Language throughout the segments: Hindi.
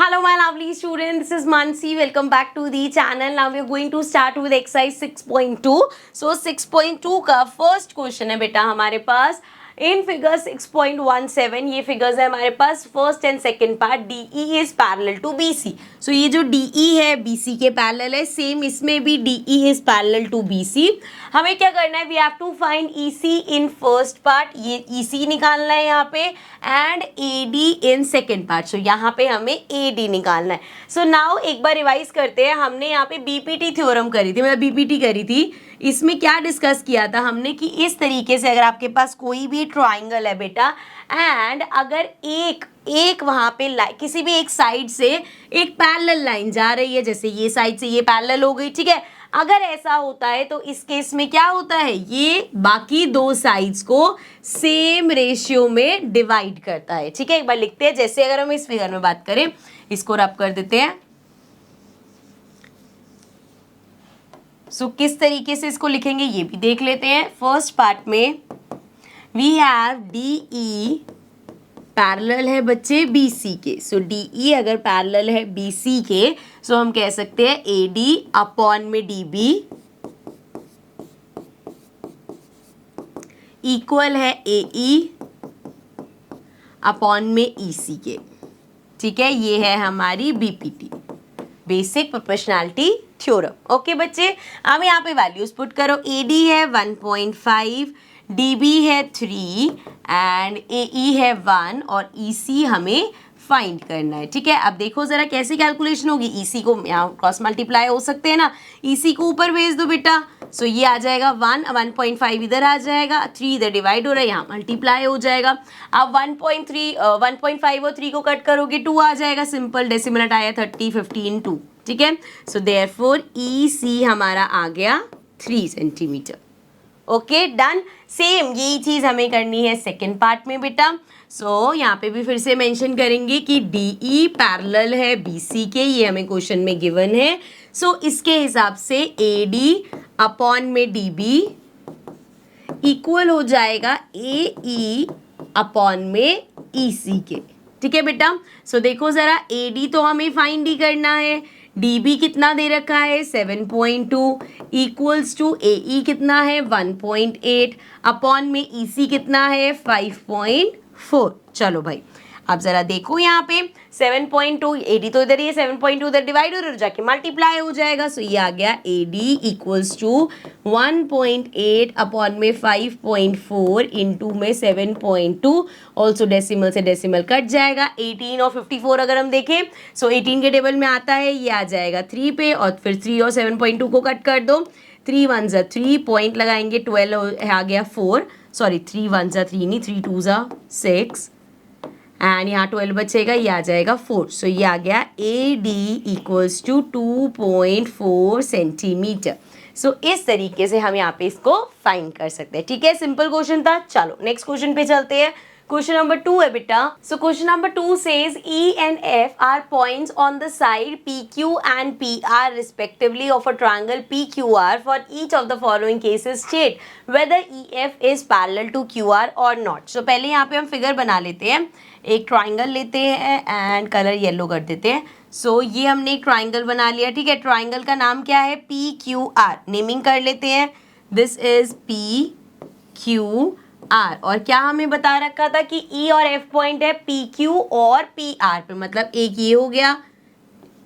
Hello my lovely students, this is Mansi. Welcome back to the channel. Now we are going to start with exercise 6.2. So 6.2 का फर्स्ट क्वेश्चन है बेटा हमारे पास इन फिगर 6.17. ये फिगर्स है हमारे पास first and second part. DE is parallel to BC. So ये जो DE है BC के पैरेलल है. सेम इसमें भी DE is parallel to BC. हमें क्या करना है, we have to find EC in first part. ये EC निकालना है यहाँ पे and AD in second part. So यहाँ पे हमें AD निकालना है. सो नाउ एक बार रिवाइज करते हैं. हमने यहाँ पे BPT थ्योरम करी थी, मतलब BPT करी थी. इसमें क्या डिस्कस किया था हमने कि इस तरीके से अगर आपके पास कोई भी ट्राइंगल है बेटा एंड अगर एक वहाँ पे किसी भी एक साइड से एक पैरेलल लाइन जा रही है, जैसे ये साइड से ये पैरेलल हो गई, ठीक है. अगर ऐसा होता है तो इस केस में क्या होता है, ये बाकी दो साइड्स को सेम रेशियो में डिवाइड करता है. ठीक है, एक बार लिखते हैं. जैसे अगर हम इस फिगर में बात करें, इसको रब कर देते हैं. सो किस तरीके से इसको लिखेंगे ये भी देख लेते हैं. फर्स्ट पार्ट में वी हैव DE पैरेलल है बच्चे BC के. सो DE अगर पैरेलल है BC के, सो हम कह सकते हैं AD अपॉन में DB इक्वल है AE अपॉन में EC के. ठीक है, ये है हमारी BPT, basic proportionality theorem. Okay बच्चे, अब यहाँ पे वैल्यूज पुट करो. AD है 1.5, DB है 3 एंड AE है 1 और EC हमें फाइंड करना है. ठीक है, अब देखो जरा कैसे कैलकुलेशन होगी. EC को यहाँ क्रॉस मल्टीप्लाई हो सकते हैं ना, EC को ऊपर भेज दो बेटा. सो ये आ जाएगा 1.5 इधर आ जाएगा, 3 इधर डिवाइड हो रहा है, यहाँ मल्टीप्लाई हो जाएगा. अब 1.5 और 3 को कट करोगे 2 आ जाएगा. सिंपल डेसिमल हटाया 30, 15, 2. ठीक है, सो देयरफॉर EC हमारा आ गया 3 सेंटीमीटर. Okay done. सेम यही चीज हमें करनी है सेकेंड पार्ट में बेटा. सो यहाँ पे भी फिर से मेंशन करेंगे कि DE पैरेलल है BC के, ये हमें क्वेश्चन में गिवन है. सो इसके हिसाब से AD अपॉन में DB इक्वल हो जाएगा AE अपॉन में EC के. ठीक है बेटा. सो देखो जरा, AD तो हमें फाइंड ही करना है. DB कितना दे रखा है 7.2 इक्वल्स टू AE कितना है 1.8 अपॉन में EC कितना है 5.4. चलो भाई, अब जरा देखो यहाँ पे 7.2, AD तो इधर ही है, 7.2 इधर डिवाइड हो जाके मल्टीप्लाई हो जाएगा. सो ये आ गया AD इक्वल्स टू 1.8 अपॉन में 5.4 इंटू में 7.2. ऑल्सो डेसिमल से डेसिमल कट जाएगा. 18 और 54 अगर हम देखें, सो 18 के टेबल में आता है, ये आ जाएगा 3 पे और फिर 3 और 7.2 को कट कर दो. 3 1 ज़ा 3 पॉइंट लगाएंगे, 12 आ गया 4. सॉरी 3 1 ज़ा 3 नहीं, 3 2 ज़ा 6 एंड यहाँ 12 बचेगा, ये आ जाएगा 4. सो ये आ गया AD इक्वल्स टू 2.4 सेंटीमीटर. सो इस तरीके से हम यहाँ पे इसको फाइंड कर सकते हैं. ठीक है, सिंपल क्वेश्चन था. चलो नेक्स्ट क्वेश्चन पे चलते हैं. क्वेश्चन नंबर 2 है बेटा. So question number 2 says E and F are points on the side PQ and PR respectively of a triangle PQR. For each of the following cases state whether EF is parallel to QR or not. So पहले यहाँ पे हम फिगर बना लेते हैं. एक ट्राइंगल लेते हैं एंड कलर येलो कर देते हैं. सो ये हमने एक ट्राइंगल बना लिया. ठीक है, ट्राइंगल का नाम क्या है PQR. नेमिंग कर लेते हैं. This is PQR. और क्या हमें बता रखा था कि E और F पॉइंट है PQ और PR पे, मतलब एक ये हो गया,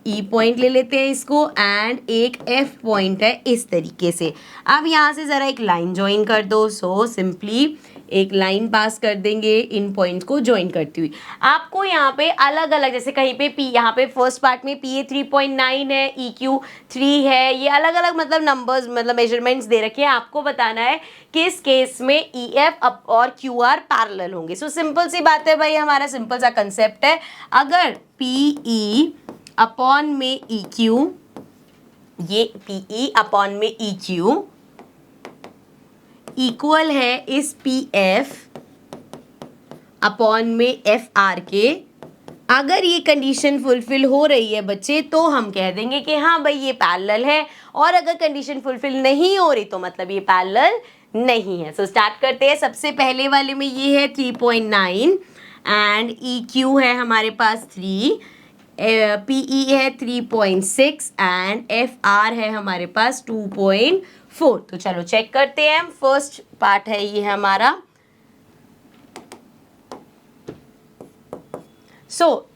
E पॉइंट ले लेते हैं इसको एंड एक F पॉइंट है इस तरीके से. अब यहाँ से ज़रा एक लाइन ज्वाइन कर दो. सो सिंपली एक लाइन पास कर देंगे इन पॉइंट्स को ज्वाइन करती हुई. आपको यहाँ पे अलग अलग, जैसे कहीं पे P, यहाँ पे फर्स्ट पार्ट में PA 3.9 है, EQ 3 है, ये अलग अलग मतलब नंबर्स, मतलब मेजरमेंट्स दे रखे हैं. आपको बताना है किस केस में EF और QR पैरेलल होंगे. सो सिंपल सी बात है भाई, हमारा सिंपल सा कंसेप्ट है. अगर PE अपॉन में EQ, ये PE अपॉन में EQ इक्वल है इस PF अपॉन में FR के, अगर ये कंडीशन फुलफिल हो रही है बच्चे तो हम कह देंगे कि हाँ भाई ये पैरेलल है. और अगर कंडीशन फुलफिल नहीं हो रही तो मतलब ये पैरेलल नहीं है. सो स्टार्ट करते हैं. सबसे पहले वाले में ये है 3.9 एंड EQ है हमारे पास 3. PE है 3.6 एंड FR है हमारे पास 2.4। तो चलो चेक करते हैं। फर्स्ट पार्ट है ये हमारा।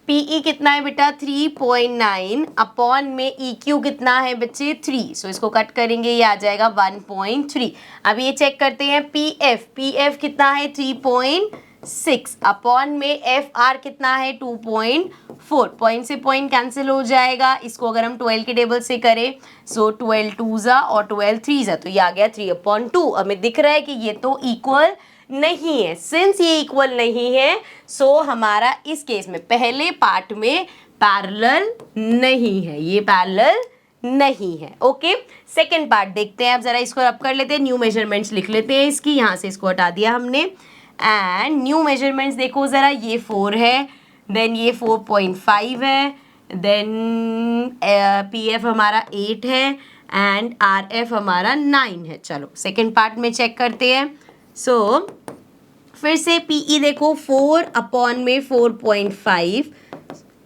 PE कितना है बेटा 3.9 अपॉन में EQ कितना है बच्चे 3। इसको कट करेंगे, ये आ जाएगा 1.3। अब ये चेक करते हैं PF कितना है 3.6 अपॉन में FR कितना है 2.4। पॉइंट से पॉइंट कैंसिल हो जाएगा। इसको अगर हम 12 के टेबल से करें 12 2 और 12 3 तो ये आ गया 3/2। हमें दिख रहा है कि ये तो इक्वल नहीं है। सिंस ये इक्वल नहीं है हमारा इस केस में पहले पार्ट में पैरेलल नहीं है, ये पैरेलल नहीं है। ओके, सेकंड पार्ट देखते हैं। अब जरा इसको रब कर लेते हैं, न्यू मेजरमेंट्स लिख लेते हैं इसकी। यहाँ से इसको हटा दिया हमने एंड न्यू मेजरमेंट्स देखो जरा, ये 4 है, देन ये 4.5 है, देन PF हमारा 8 है एंड RF हमारा 9 है। चलो सेकंड पार्ट में चेक करते हैं। फिर से PE देखो 4/4.5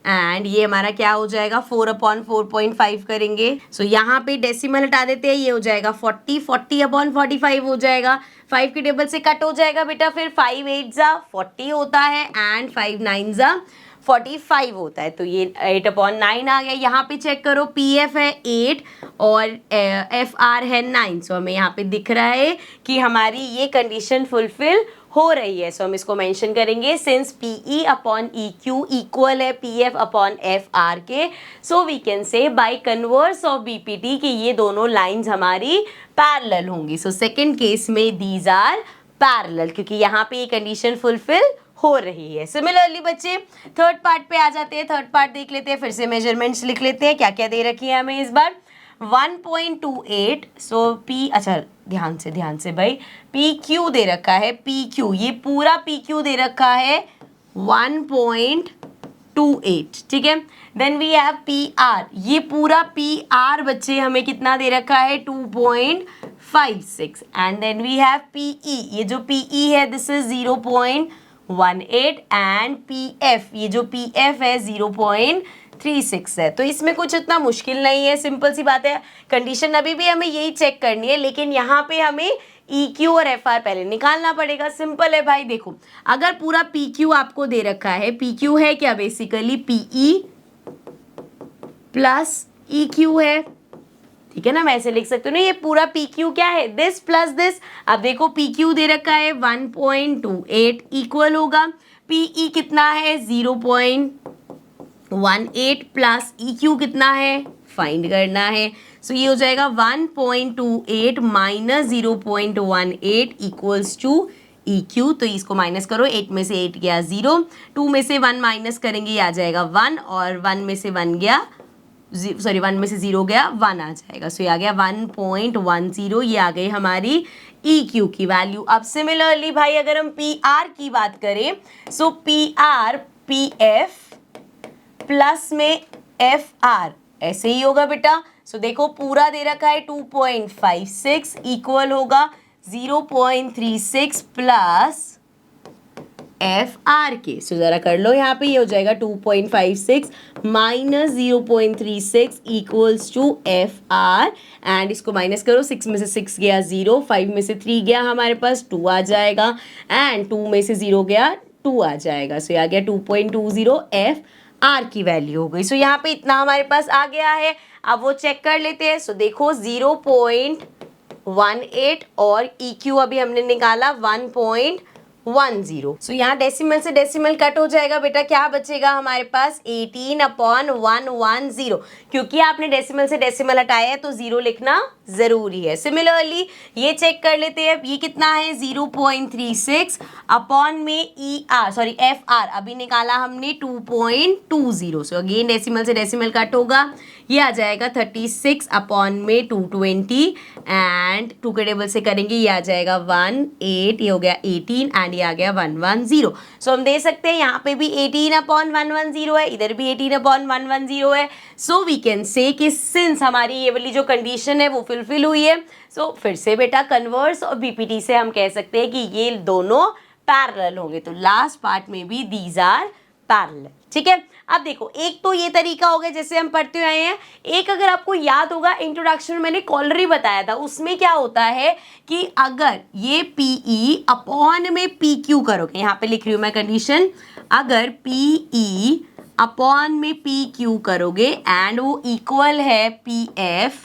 एंड ये हमारा क्या हो जाएगा 4/4.5 करेंगे। यहाँ पे डेसिमल हटा देते हैं, ये हो जाएगा 40/45 हो जाएगा। 5 के टेबल से कट हो जाएगा बेटा, फिर 5 8 40 होता है एंड 5 9 45 होता है। तो ये 8/9 आ गया। यहाँ पे चेक करो PF है 8 और FR है 9। हमें यहाँ पे दिख रहा है कि हमारी ये कंडीशन फुलफिल हो रही है। हम इसको मेंशन करेंगे सिंस PE/EQ इक्वल है PF/FR के। We can say by converse of BPT कि ये दोनों लाइंस हमारी पैरेलल होंगी। सेकंड केस में दीज आर पैरेलल, क्योंकि यहाँ पे ये कंडीशन फुलफिल हो रही है। सिमिलरली बच्चे थर्ड पार्ट पे आ जाते हैं। थर्ड पार्ट देख लेते हैं, फिर से मेजरमेंट्स लिख लेते हैं। क्या क्या दे रखी है हमें इस बार 1.28। P, अच्छा ध्यान से भाई, PQ दे रखा है, PQ ये पूरा PQ दे रखा है 1.28, ठीक है। देन वी हैव PR, ये पूरा PR बच्चे हमें कितना दे रखा है 2.56 and then we have PE, ये जो PE है दिस इज 0.18 एंड PF, ये जो PF है 0.36 है। तो इसमें कुछ इतना मुश्किल नहीं है, सिंपल सी बात है। कंडीशन अभी भी हमें यही चेक करनी है, लेकिन यहाँ पे हमें EQ और FR पहले निकालना पड़ेगा। सिंपल है भाई, देखो अगर पूरा PQ आपको दे रखा है, PQ है क्या बेसिकली PE प्लस EQ है, ठीक है ना। मैं ऐसे लिख सकती हूँ ना, ये पूरा PQ क्या है दिस प्लस दिस। अब देखो PQ दे रखा है 1.28 इक्वल होगा PE कितना है 0.18 प्लस EQ कितना है फाइंड करना है। ये हो जाएगा 1.28 माइनस 0.18 इक्वल्स टू EQ। तो इसको माइनस करो, 8 में से 8 गया 0, 2 में से 1 माइनस करेंगे ये आ जाएगा 1 और 1 में से 1 गया 1 में से 0 गया 1 आ जाएगा। ये आ गया 1.10, ये आ गई हमारी EQ की वैल्यू। अब सिमिलरली भाई अगर हम PR की बात करें PR PF प्लस में FR ऐसे ही होगा बेटा। देखो पूरा दे रखा है 2.56 इक्वल होगा 0.36 प्लस FR के। जरा कर लो यहाँ पे, ये हो जाएगा 2.56 minus 0.36 equals to FR and इसको माइनस करो, 6 में से 6 गया 0, 5 में से 3 गया हमारे पास 2 आ जाएगा एंड 2 में से 0 गया 2 आ जाएगा। ये आ गया 2.20 FR की वैल्यू हो गई। यहाँ पे इतना हमारे पास आ गया है। अब वो चेक कर लेते हैं। देखो 0.18 और EQ अभी हमने निकाला 1.10। यहाँ डेसिमल से डेसिमल कट हो जाएगा बेटा, क्या बचेगा हमारे पास 18/110। क्योंकि आपने डेसिमल से डेसिमल हटाया है तो 0 लिखना जरूरी है। सिमिलरली ये चेक कर लेते हैं, ये कितना है 0.36 अपॉन में FR अभी निकाला हमने 2.20। अगेन डेसिमल से डेसिमल कट होगा, ये आ जाएगा 36 अपॉन में 220 एंड 2 के टेबल से करेंगे ये आ जाएगा 18, ये हो गया 18 एंड ये आ गया 110। हम दे सकते हैं यहाँ पे भी 18/110 है, इधर भी 18/110 है। वी कैन से कि सिंस हमारी ये वाली जो कंडीशन है वो फुलफिल हुई है। फिर से बेटा कन्वर्स और BPT से हम कह सकते हैं कि ये दोनों पैरेलल होंगे। तो लास्ट पार्ट में भी दीज आर पैरेलल, ठीक है। अब देखो, एक तो ये तरीका हो गया जैसे हम पढ़ते आए हैं, एक अगर आपको याद होगा इंट्रोडक्शन में मैंने ऑलरेडी बताया था, उसमें क्या होता है कि अगर ये PE अपॉन में PQ करोगे, यहाँ पे लिख रही हूँ मैं कंडीशन, अगर PE अपॉन में PQ करोगे एंड वो इक्वल है PF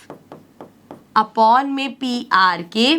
अपॉन में PR के,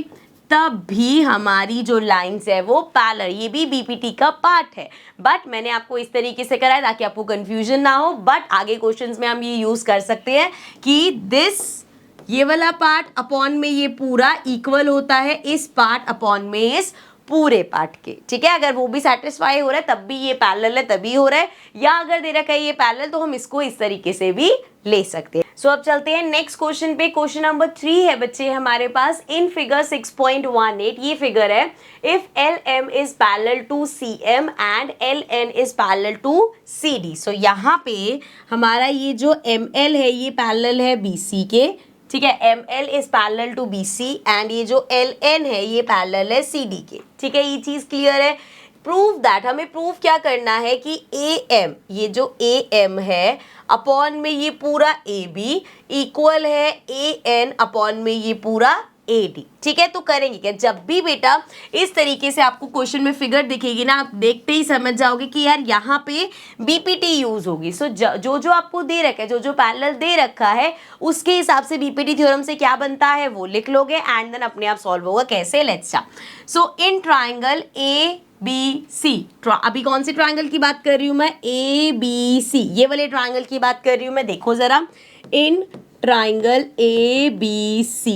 तब भी हमारी जो लाइंस है वो पैरेलल, ये भी बीपीटी का पार्ट है, बट मैंने आपको इस तरीके से कराया ताकि आपको कंफ्यूजन ना हो। बट आगे क्वेश्चंस में हम ये यूज कर सकते हैं कि दिस, ये वाला पार्ट अपॉन में ये पूरा इक्वल होता है इस पार्ट अपॉन में इस पूरे पार्ट के, ठीक है। अगर वो भी सेटिस्फाई हो रहा है तब भी ये पैरेलल है, तभी हो रहा है, या अगर दे रखा है ये पैरेलल तो हम इसको इस तरीके से भी ले सकते हैं। सो अब चलते हैं नेक्स्ट क्वेश्चन पे। क्वेश्चन नंबर 3 है बच्चे हमारे पास, इन फिगर 6.18 ये फिगर है, if LM is parallel to CM and LN is parallel to CD। So यहाँ पे हमारा ये जो ML है ये पैरेलल है BC के, ठीक है, ML is parallel to BC and ये जो LN है ये पैरेलल है CD के, ठीक है। ये चीज क्लियर है। प्रूव दैट, हमें प्रूव क्या करना है कि AM, ये जो AM है अपॉन में ये पूरा AB इक्वल है AN अपॉन में ये पूरा AD, ठीक है। तो करेंगे क्या, जब भी बेटा इस तरीके से आपको क्वेश्चन में फिगर दिखेगी ना, आप देखते ही समझ जाओगे कि यार यहाँ पे बीपीटी यूज होगी। सो जो जो आपको दे रखा है, जो जो पैरेलल दे रखा है उसके हिसाब से बीपीटी थ्योरम से क्या बनता है वो लिख लोगे एंड देन अपने आप सॉल्व होगा। कैसे, let's start. So in triangle ABC, अभी कौन सी ट्राइंगल की बात कर रही हूं मैं, ABC, ये वाले ट्राइंगल की बात कर रही हूं मैं। देखो जरा, in triangle ABC,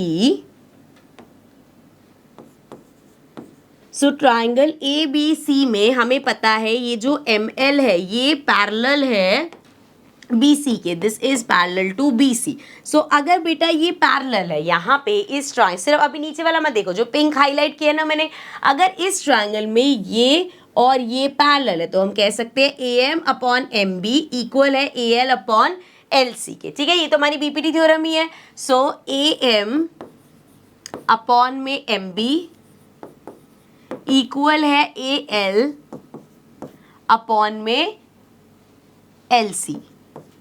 so triangle ABC में हमें पता है ये जो ML है ये पैरेलल है BC के, this is parallel to BC। So अगर बेटा ये पैरेलल है यहाँ पे इस ट्राइंगल, सिर्फ अभी नीचे वाला मत देखो, जो पिंक हाईलाइट किया ना मैंने, अगर इस ट्राइंगल में ये और ये पैरेलल है तो हम कह सकते हैं AM अपॉन MB इक्वल है AL अपॉन LC के, ठीक है। ये तो हमारी बीपीटी थ्योरम ही है। सो AM अपॉन में MB इक्वल है AL अपॉन में LC,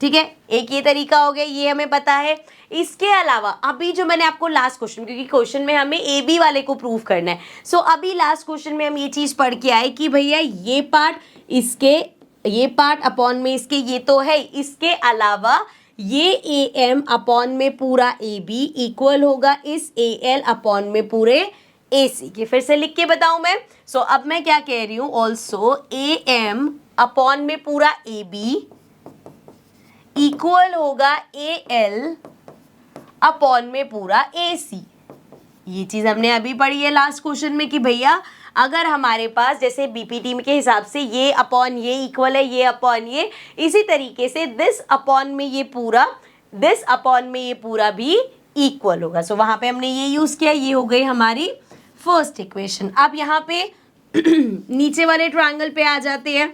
ठीक है। एक ये तरीका हो गया, ये हमें पता है। इसके अलावा अभी जो मैंने आपको लास्ट क्वेश्चन, क्योंकि क्वेश्चन में हमें AB वाले को प्रूव करना है, सो अभी लास्ट क्वेश्चन में हम ये चीज पढ़ के आए कि भैया ये पार्ट इसके, ये पार्ट अपॉन में इसके, ये तो है, इसके अलावा ये AM अपॉन में पूरा AB इक्वल होगा इस AL अपॉन में पूरे AC के। फिर से लिख के बताऊं मैं। सो अब मैं क्या कह रही हूं, ऑल्सो AM अपॉन में पूरा AB इक्वल होगा AL अपॉन में पूरा AC। ये चीज हमने अभी पढ़ी है लास्ट क्वेश्चन में कि भैया अगर हमारे पास जैसे बीपीटी के हिसाब से ये अपॉन ये इक्वल है, ये अपॉन ये, इसी तरीके से दिस अपॉन में ये पूरा, दिस अपॉन में ये पूरा भी इक्वल होगा। सो वहां पे हमने ये यूज किया, ये हो गई हमारी फर्स्ट इक्वेशन। अब यहाँ पे नीचे वाले ट्राइंगल पे आ जाते हैं।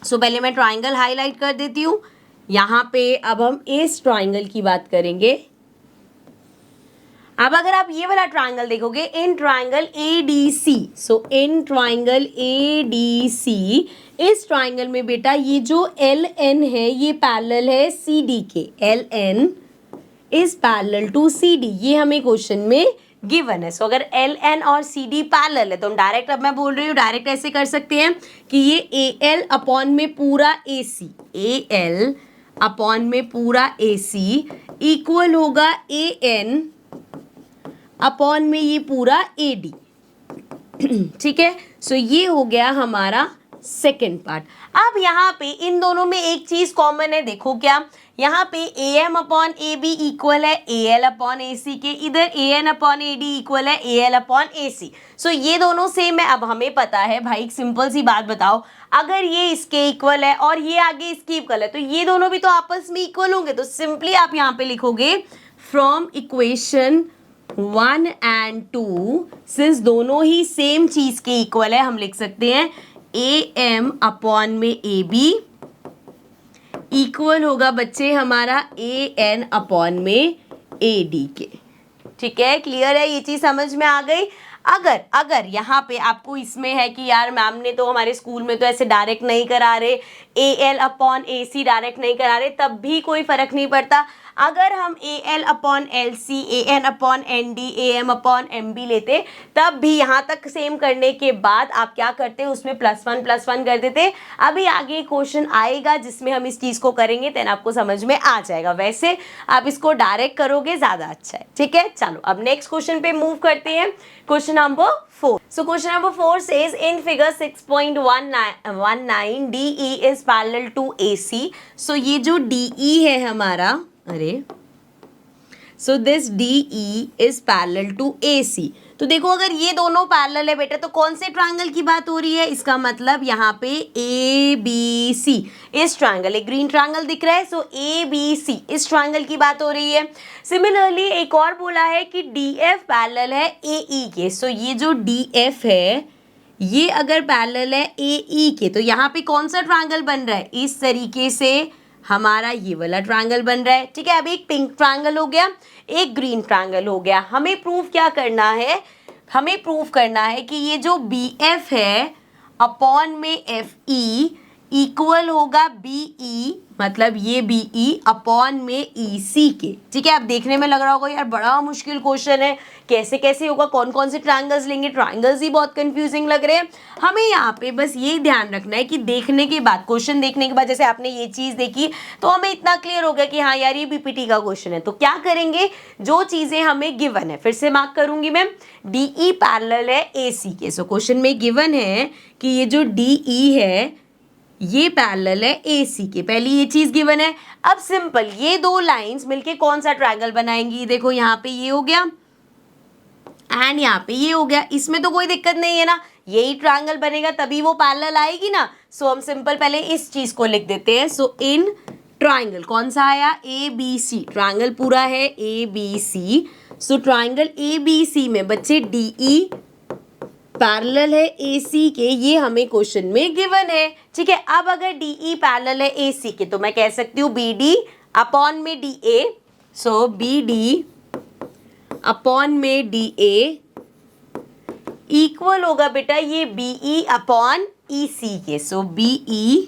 सो पहले मैं ट्राइंगल हाईलाइट कर देती हूँ। यहाँ पे अब हम इस ट्राइंगल की बात करेंगे। अब अगर आप ये वाला ट्राइंगल देखोगे, in triangle ADC, so in triangle ADC, इस ट्राइंगल में बेटा ये जो LN है ये पैरेलल है CD के, LN is parallel to CD, ये हमें क्वेश्चन में गिवन है। सो अगर LN और CD पैरेलल है तो हम डायरेक्ट, अब मैं बोल रही हूँ डायरेक्ट ऐसे कर सकते हैं कि ये AL अपॉन में पूरा AC, AL अपॉन में पूरा AC इक्वल होगा AN अपॉन में ये पूरा AD, ठीक है। सो ये हो गया हमारा सेकेंड पार्ट। अब यहाँ पे इन दोनों में एक चीज कॉमन है, देखो क्या, यहाँ पे AM अपॉन AB इक्वल है AL अपॉन AC के, इधर AN अपॉन AD इक्वल है AL अपॉन AC। सो ये दोनों सेम है। अब हमें पता है भाई, एक सिंपल सी बात बताओ, अगर ये इसके इक्वल है और ये आगे इसके इक्वल है तो ये दोनों भी तो आपस में इक्वल होंगे। तो सिंपली आप यहाँ पे लिखोगे फ्रॉम इक्वेशन 1 and 2, सिंस दोनों ही सेम चीज के इक्वल है, हम लिख सकते हैं AM अपॉन में AB इक्वल होगा बच्चे हमारा AN अपॉन में AD के, ठीक है। क्लियर है, ये चीज समझ में आ गई। अगर यहाँ पे आपको इसमें है कि यार मैम ने तो हमारे स्कूल में तो ऐसे डायरेक्ट नहीं करा रहे, AL अपॉन AC डायरेक्ट नहीं करा रहे तब भी कोई फर्क नहीं पड़ता। अगर हम AL upon LC, AN upon ND, AM upon MB लेते तब भी यहाँ तक सेम करने के बाद आप क्या करते, उसमें +1 कर देते। अभी आगे क्वेश्चन आएगा जिसमें हम इस चीज़ को करेंगे, देन आपको समझ में आ जाएगा। वैसे आप इसको डायरेक्ट करोगे ज़्यादा अच्छा है, ठीक है। चलो अब नेक्स्ट क्वेश्चन पे मूव करते हैं, question number 4। So question number 4 says in figure 6.19 DE is parallel to AC. So ये जो DE है हमारा, so this DE is parallel to AC. तो देखो अगर ये दोनों पैरेलल है बेटा तो कौन से ट्रायंगल की बात हो रही है, इसका मतलब यहाँ पे ABC इस ट्रायंगल, एक ग्रीन ट्रायंगल दिख रहा है, सो ABC इस ट्रायंगल की बात हो रही है। सिमिलरली एक और बोला है कि DF पैरेलल है AE के, सो ये जो DF है ये अगर पैरेलल है AE के तो यहाँ पे कौन सा ट्रायंगल बन रहा है, इस तरीके से हमारा ये वाला ट्रायंगल बन रहा है, ठीक है। अब एक पिंक ट्रायंगल हो गया, एक ग्रीन ट्रायंगल हो गया। हमें प्रूफ क्या करना है, हमें प्रूफ करना है कि ये जो BF है अपॉन में FE इक्वल होगा BE, मतलब ये BE अपॉन में EC के, ठीक है। अब देखने में लग रहा होगा यार बड़ा मुश्किल क्वेश्चन है, कैसे कैसे होगा, कौन कौन से ट्रायंगल्स लेंगे, ट्रायंगल्स ही बहुत कंफ्यूजिंग लग रहे हैं। हमें यहाँ पे बस ये ध्यान रखना है कि देखने के बाद, क्वेश्चन देखने के बाद, जैसे आपने ये चीज़ देखी तो हमें इतना क्लियर हो गया कि हाँ यार ये BPT का क्वेश्चन है, तो क्या करेंगे, जो चीज़ें हमें गिवन है, फिर से मार्क करूंगी मैं, DE पैरेलल है AC के। सो क्वेश्चन में गिवन है कि ये जो DE है ये पैरेलल है AC के, पहली ये चीज गिवन है। अब सिंपल ये दो लाइंस मिलके कौन सा ट्रायंगल बनाएंगी, देखो यहाँ पे ये हो गया एंड यहाँ पे ये हो गया, इसमें तो कोई दिक्कत नहीं है ना, यही ट्रायंगल बनेगा तभी वो पैरेलल आएगी ना। सो हम सिंपल पहले इस चीज को लिख देते हैं। सो इन ट्रायंगल कौन सा आया, ABC, ट्रायंगल पूरा है ABC। सो ट्रायंगल ABC में बच्चे DE पैरेलल है AC के, ये हमें क्वेश्चन में गिवन है, ठीक है। अब अगर DE पैरेलल है AC के तो मैं कह सकती हूँ BD अपॉन में DA, सो BD अपॉन में DA इक्वल होगा बेटा ये BE अपॉन EC के, सो BE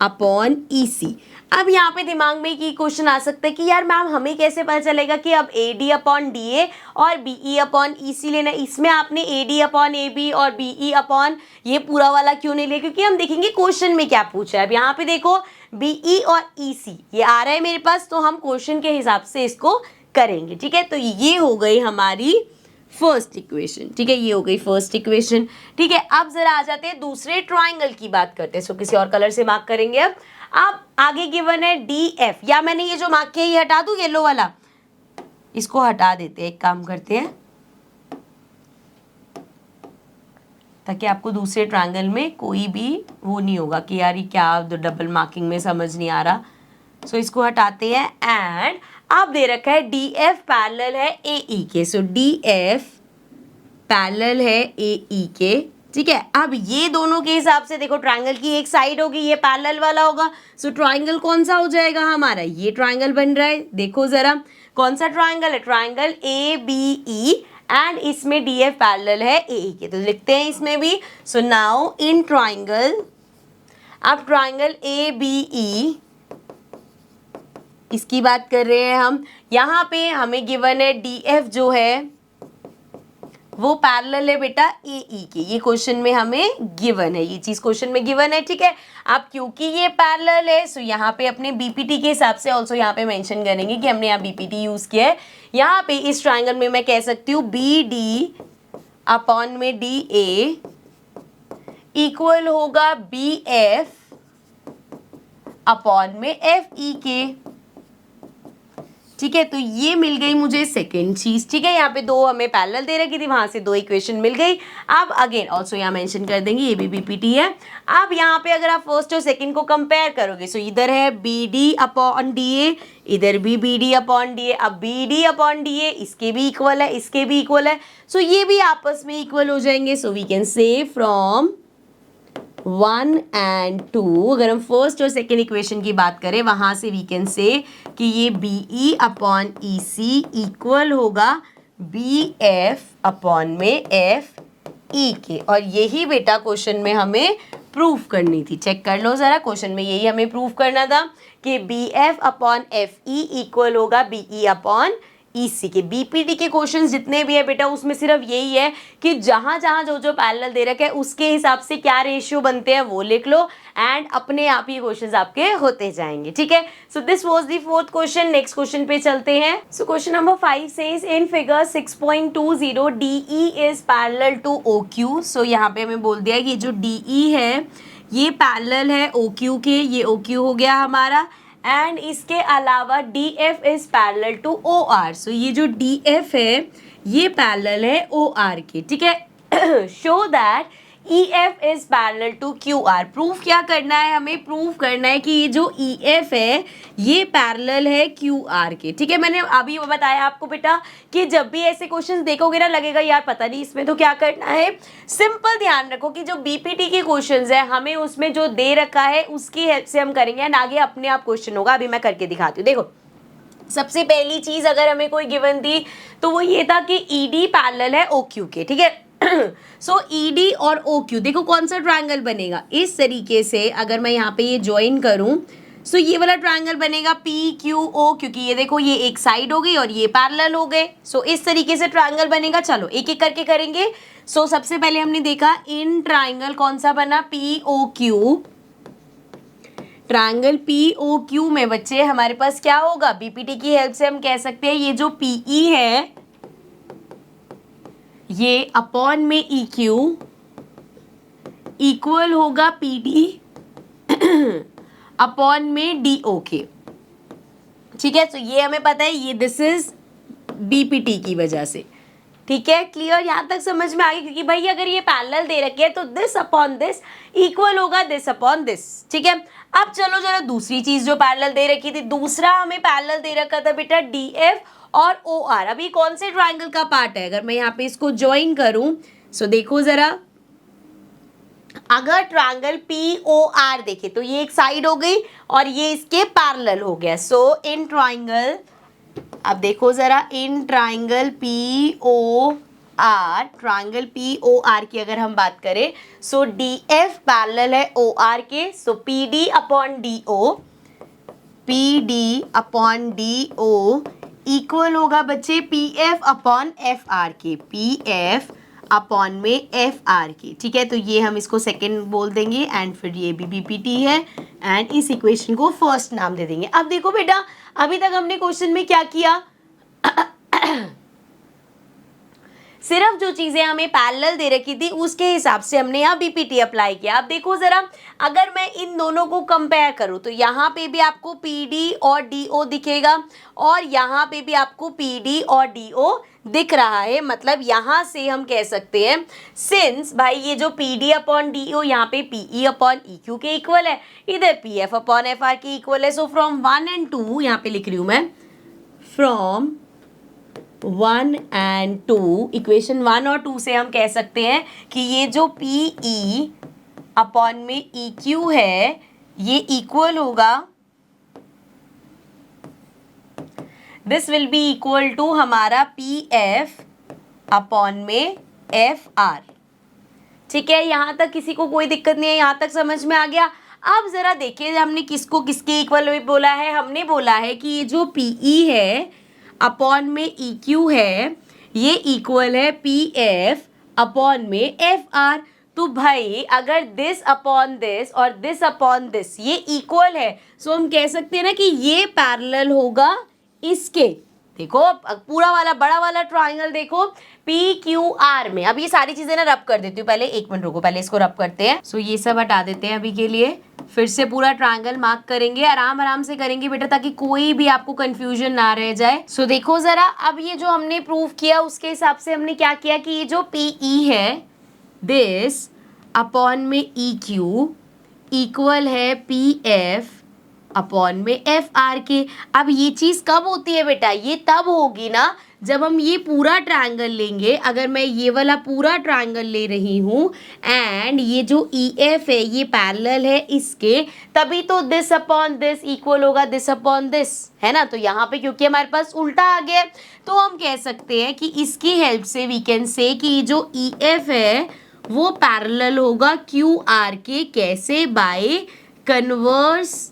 अपॉन EC। अब यहाँ पे दिमाग में एक क्वेश्चन आ सकता है कि यार मैम हमें कैसे पता चलेगा कि अब AD अपॉन DA और BE अपॉन EC लेना, इसमें आपने AD अपॉन AB और BE अपॉन ये पूरा वाला क्यों नहीं लिया, क्योंकि हम देखेंगे क्वेश्चन में क्या पूछा है। अब यहाँ पे देखो BE और EC ये आ रहा है मेरे पास, तो हम क्वेश्चन के हिसाब से इसको करेंगे, ठीक है। तो ये हो गई हमारी फर्स्ट इक्वेशन, ठीक है, ये हो गई फर्स्ट इक्वेशन, ठीक है। अब जरा आ जाते हैं दूसरे ट्राइंगल की बात करते हैं। सो किसी और कलर से मार्क करेंगे। अब आगे गिवन है DF, या मैंने ये जो मार्क किया ये हटा दूं, येलो वाला, इसको हटा देते हैं, एक काम करते हैं ताकि आपको दूसरे ट्रायंगल में कोई भी वो नहीं होगा कि यार ये क्या डबल मार्किंग में समझ नहीं आ रहा। सो इसको हटाते हैं एंड अब दे रखा है DF पैरेलल है AE के, सो DF पैरेलल है AE के, ठीक है। अब ये दोनों के हिसाब से देखो ट्रायंगल की एक साइड होगी, ये पैरेलल वाला होगा, सो ट्रायंगल कौन सा हो जाएगा हमारा, ये ट्रायंगल बन रहा है, देखो जरा कौन सा ट्रायंगल है, ट्रायंगल ABE एंड इसमें DF पैरेलल है AE के, तो लिखते हैं इसमें भी। सो नाउ इन ट्रायंगल, अब ट्रायंगल ABE इसकी बात कर रहे हैं हम, यहाँ पे हमें गिवन है DF जो है वो पैरेलल है बेटा AE के, ये क्वेश्चन में हमें गिवन है, ये चीज क्वेश्चन में गिवन है, ठीक है। अब क्योंकि ये पैरेलल है सो यहाँ पे अपने BPT के हिसाब से ऑल्सो यहाँ पे मेंशन करेंगे कि हमने यहाँ BPT यूज किया है। यहाँ पे इस ट्रायंगल में मैं कह सकती हूँ BD अपॉन में DA इक्वल होगा BF अपॉन में FE के, ठीक है। तो ये मिल गई मुझे सेकेंड चीज, ठीक है। यहाँ पे दो हमें पैरेलल दे रखी थी, वहां से दो इक्वेशन मिल गई। अब अगेन ऑल्सो यहाँ मेंशन कर देंगे ये भी BPT है। अब यहाँ पे अगर आप फर्स्ट और सेकंड को कंपेयर करोगे सो इधर है BD अपॉन DA, इधर भी BD अपॉन DA। अब BD अपॉन DA इसके भी इक्वल है, इसके भी इक्वल है, सो ये भी आपस में इक्वल हो जाएंगे। So we can say from 1 and 2, अगर हम फर्स्ट और सेकेंड इक्वेशन की बात करें वहां से वी कैन से कि ये BE अपॉन EC इक्वल होगा BF अपॉन में FE के, और यही बेटा क्वेश्चन में हमें प्रूफ करनी थी। चेक कर लो जरा, क्वेश्चन में यही हमें प्रूफ करना था कि B F upon F E equal होगा बी ई अपॉन ईसी के। बीपीटी के क्वेश्चंस जितने भी है बेटा उसमें सिर्फ यही है कि जहां जहां जो जो पैरेलल दे रखे है उसके हिसाब से क्या रेशियो बनते हैं वो लिख लो एंड अपने आप ही क्वेश्चंस आपके होते जाएंगे। ठीक है, so this was the fourth question. Next question पे चलते हैं। So question number 5 says in figure 6.20 DE is parallel to OQ. So यहाँ पे हमें बोल दिया कि जो डीई है ये पैरेलल है ओक्यू के, ये ओक्यू हो गया हमारा, एंड इसके अलावा D F is parallel to O R. So ये जो डी एफ है ये पैरेलल है ओ आर के। ठीक है, show that E F is parallel to Q R. Proof क्या करना है हमें? प्रूफ करना है कि ये जो ई एफ है ये पैरेलल है क्यू आर के। ठीक है, मैंने अभी वो बताया आपको बेटा कि जब भी ऐसे क्वेश्चंस देखोगे ना लगेगा यार पता नहीं इसमें तो क्या करना है। सिंपल ध्यान रखो कि जो बीपीटी के क्वेश्चंस है हमें उसमें जो दे रखा है उसकी हेल्प से हम करेंगे एंड आगे अपने आप क्वेश्चन होगा। अभी मैं करके दिखाती हूँ। देखो, सबसे पहली चीज अगर हमें कोई गिवन थी तो वो ये था कि ईडी पैरेलल है ओक्यू के। ठीक है, सो ईडी और ओक्यू, देखो कौन सा ट्रायंगल बनेगा इस तरीके से। अगर मैं यहाँ पे ये ज्वाइन करूं सो ये वाला ट्रायंगल बनेगा पी क्यू ओ, क्योंकि ये देखो ये एक साइड हो गई और ये पैरेलल हो गए। सो इस तरीके से ट्रायंगल बनेगा। चलो एक एक करके करेंगे। सो सबसे पहले हमने देखा इन ट्रायंगल कौन सा बना, P O Q. Triangle P O Q में बच्चे हमारे पास क्या होगा? बीपीटी की हेल्प से हम कह सकते हैं ये जो पीई है ये अपॉन में ई क्यू इक्वल होगा पी डी अपॉन में डी ओ के। ठीक है, तो ये हमें पता है, ये दिस इज बीपीटी की वजह से। ठीक है, क्लियर? यहां तक समझ में आ गई? क्योंकि भाई अगर ये पैरेलल दे रखे है तो दिस अपॉन दिस इक्वल होगा दिस अपॉन दिस। ठीक है, अब चलो जरा दूसरी चीज जो पैरेलल दे रखी थी, दूसरा हमें पैरेलल दे रखा था बेटा डी एफ और ओ आर। अभी कौन से ट्रायंगल का पार्ट है? अगर मैं यहाँ पे इसको ज्वाइन करूं सो देखो जरा, अगर ट्रायंगल पी ओ आर देखे तो ये एक साइड हो गई और ये इसके पैरेलल हो गया। सो इन ट्रायंगल, अब देखो जरा, in triangle P O R, triangle P O R की अगर हम बात करें सो डी एफ पैरेलल है ओ आर के। So P D upon D O, P D upon D O equal होगा बच्चे P F upon F R के, पी एफ अपॉन में एफ आर के। ठीक है, तो ये हम इसको सेकंड बोल देंगे एंड फिर ये भी बीपीटी है एंड इस इक्वेशन को फर्स्ट नाम दे देंगे। अब देखो बेटा, अभी तक हमने क्वेश्चन में क्या किया सिर्फ जो चीजें हमें पैरेलल दे रखी थी उसके हिसाब से हमने यहाँ बीपीटी अप्लाई किया। अब देखो जरा, अगर मैं इन दोनों को कंपेयर करूँ तो यहाँ पे भी आपको पीडी और डीओ दिखेगा और यहाँ पे भी आपको पीडी और डीओ दिख रहा है। मतलब यहाँ से हम कह सकते हैं सिंस भाई ये जो पीडी अपॉन डीओ यहाँ पे पीई अपॉन ईक्यू के इक्वल है, इधर पीएफ अपॉन एफआर के इक्वल है। सो फ्रॉम 1 and 2 यहाँ पे लिख रही हूँ मैं, फ्रॉम 1 and 2, इक्वेशन 1 और 2 से हम कह सकते हैं कि ये जो पी ई अपॉन में ई क्यू है ये इक्वल होगा, this will be equal to हमारा पी एफ अपॉन में एफ आर। ठीक है, यहां तक किसी को कोई दिक्कत नहीं है? यहां तक समझ में आ गया? अब जरा देखिए हमने किसको किसके इक्वल बोला है। हमने बोला है कि ये जो पीई है अपॉन में ई क्यू है ये इक्वल है पी एफ अपॉन में एफ आर। तो भाई अगर दिस अपॉन दिस और दिस अपॉन दिस ये इक्वल है सो हम कह सकते हैं ना कि ये पैरेलल होगा इसके। देखो पूरा वाला बड़ा वाला ट्रायंगल देखो पी क्यू आर में। अब ये सारी चीजें ना रब कर देती हूँ, पहले एक मिनट रुको, पहले इसको रब करते हैं। सो ये सब हटा देते हैं अभी के लिए, फिर से पूरा ट्रायंगल मार्क करेंगे, आराम आराम से करेंगे बेटा ताकि कोई भी आपको कंफ्यूजन ना रह जाए। सो देखो जरा, अब ये जो हमने प्रूफ किया उसके हिसाब से हमने क्या किया कि ये जो पीई है दिस अपॉन में ई क्यू इक्वल है पी एफ अपॉन में एफ आर के। अब ये चीज कब होती है बेटा? ये तब होगी ना जब हम ये पूरा ट्रायंगल लेंगे। अगर मैं ये वाला पूरा ट्रायंगल ले रही हूँ एंड ये जो ई एफ है ये पैरेलल है इसके, तभी तो दिस अपॉन दिस इक्वल होगा दिस अपॉन दिस, है ना। तो यहाँ पे क्योंकि हमारे पास उल्टा आ गया तो हम कह सकते हैं कि इसकी हेल्प से वी कैन से कि जो ई एफ है वो पैरेलल होगा क्यू आर के, कैसे? Bye converse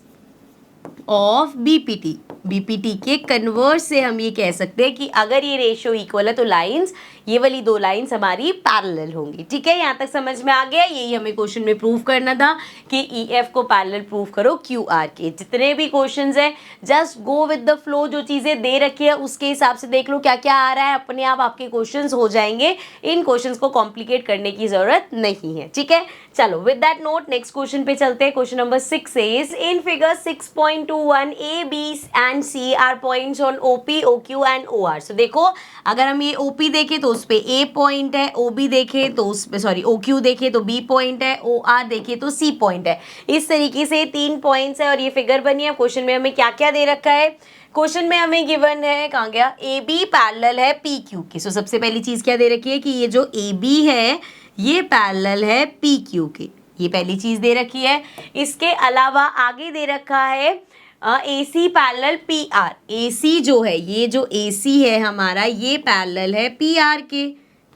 of BPT. BPT के कन्वर्स से हम ये कह सकते हैं कि अगर ये रेशियो इक्वल है तो लाइंस, ये वाली दो लाइंस हमारी पैरेलल होंगी। ठीक है, यहाँ तक समझ में आ गया। यही हमें क्वेश्चन में प्रूव करना था कि ई एफ को पैरेलल प्रूव करो क्यू आर के। जितने भी क्वेश्चंस है just go with the flow, जो चीजें दे रखी है उसके हिसाब से देख लो क्या क्या आ रहा है, अपने आप आपके क्वेश्चंस हो जाएंगे। इन क्वेश्चंस को कॉम्प्लिकेट करने की जरूरत नहीं है। ठीक है, चलो with that note next question पे चलते हैं। Question number 6 is in figure 6.21 A B and C are points on OP OQ and O R. So देखो, अगर हम ये ओपी देखें तो उस पे ए पॉइंट है, ओबी देखें तो उस पे सॉरी ओक्यू देखें तो बी पॉइंट है, ओ आर देखें तो सी पॉइंट है। इस तरीके से 3 पॉइंट्स है और ये फिगर बनी है। क्वेश्चन में हमें क्या क्या दे रखा है? क्वेश्चन में हमें गिवन है, कहाँ गया, ए बी पैरेलल है पी क्यू के। सो सबसे पहली चीज क्या दे रखी है कि ये जो ए बी है ये पैरेलल है पी क्यू के, ये पहली चीज दे रखी है। इसके अलावा आगे दे रखा है ए सी पैरेलल पी आर। ए सी जो है, ये जो ए सी है हमारा, ये पैरेलल है पी आर के।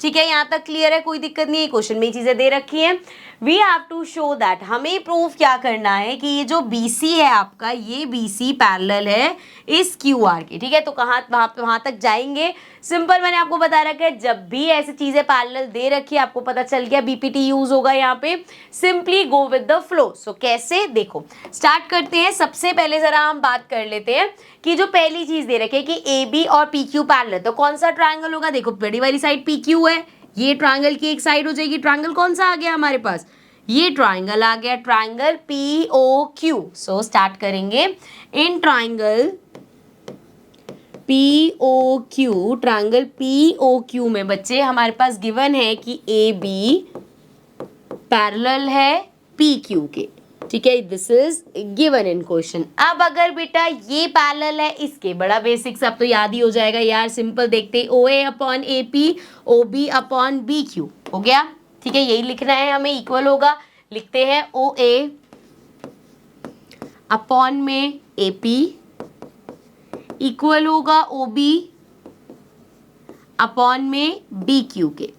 ठीक है, यहाँ तक क्लियर है, कोई दिक्कत नहीं है। क्वेश्चन में चीजें दे रखी हैं। We have to show that, हमें प्रूफ क्या करना है कि ये जो BC है आपका, ये BC पैरेलल है इस QR के। ठीक है, तो कहाँ वहां तक जाएंगे? सिंपल, मैंने आपको बता रखा है, जब भी ऐसी चीजें पैरेलल दे रखी है आपको पता चल गया बीपीटी यूज होगा यहाँ पे। Simply go with the flow. So कैसे, देखो स्टार्ट करते हैं। सबसे पहले जरा हम बात कर लेते हैं कि जो पहली चीज दे रखी है कि AB और PQ पैरेलल, तो कौन सा ट्रायंगल होगा? देखो बड़ी वाली साइड PQ है, ये ट्रायंगल की एक साइड हो जाएगी। ट्रायंगल कौन सा आ गया हमारे पास? ये ट्रायंगल आ गया, ट्रायंगल POQ। सो स्टार्ट करेंगे। In triangle POQ, triangle POQ में बच्चे हमारे पास गिवन है कि AB पैरेलल है PQ के। ठीक है, this is given in question. अब अगर बेटा ये पैरेलल है इसके, बड़ा बेसिक सब तो याद ही हो जाएगा यार, सिंपल देखते, OA upon AP, OB upon BQ हो गया। ठीक है, यही लिखना है हमें, इक्वल होगा। लिखते हैं OA अपॉन में AP इक्वल होगा OB अपॉन में BQ के।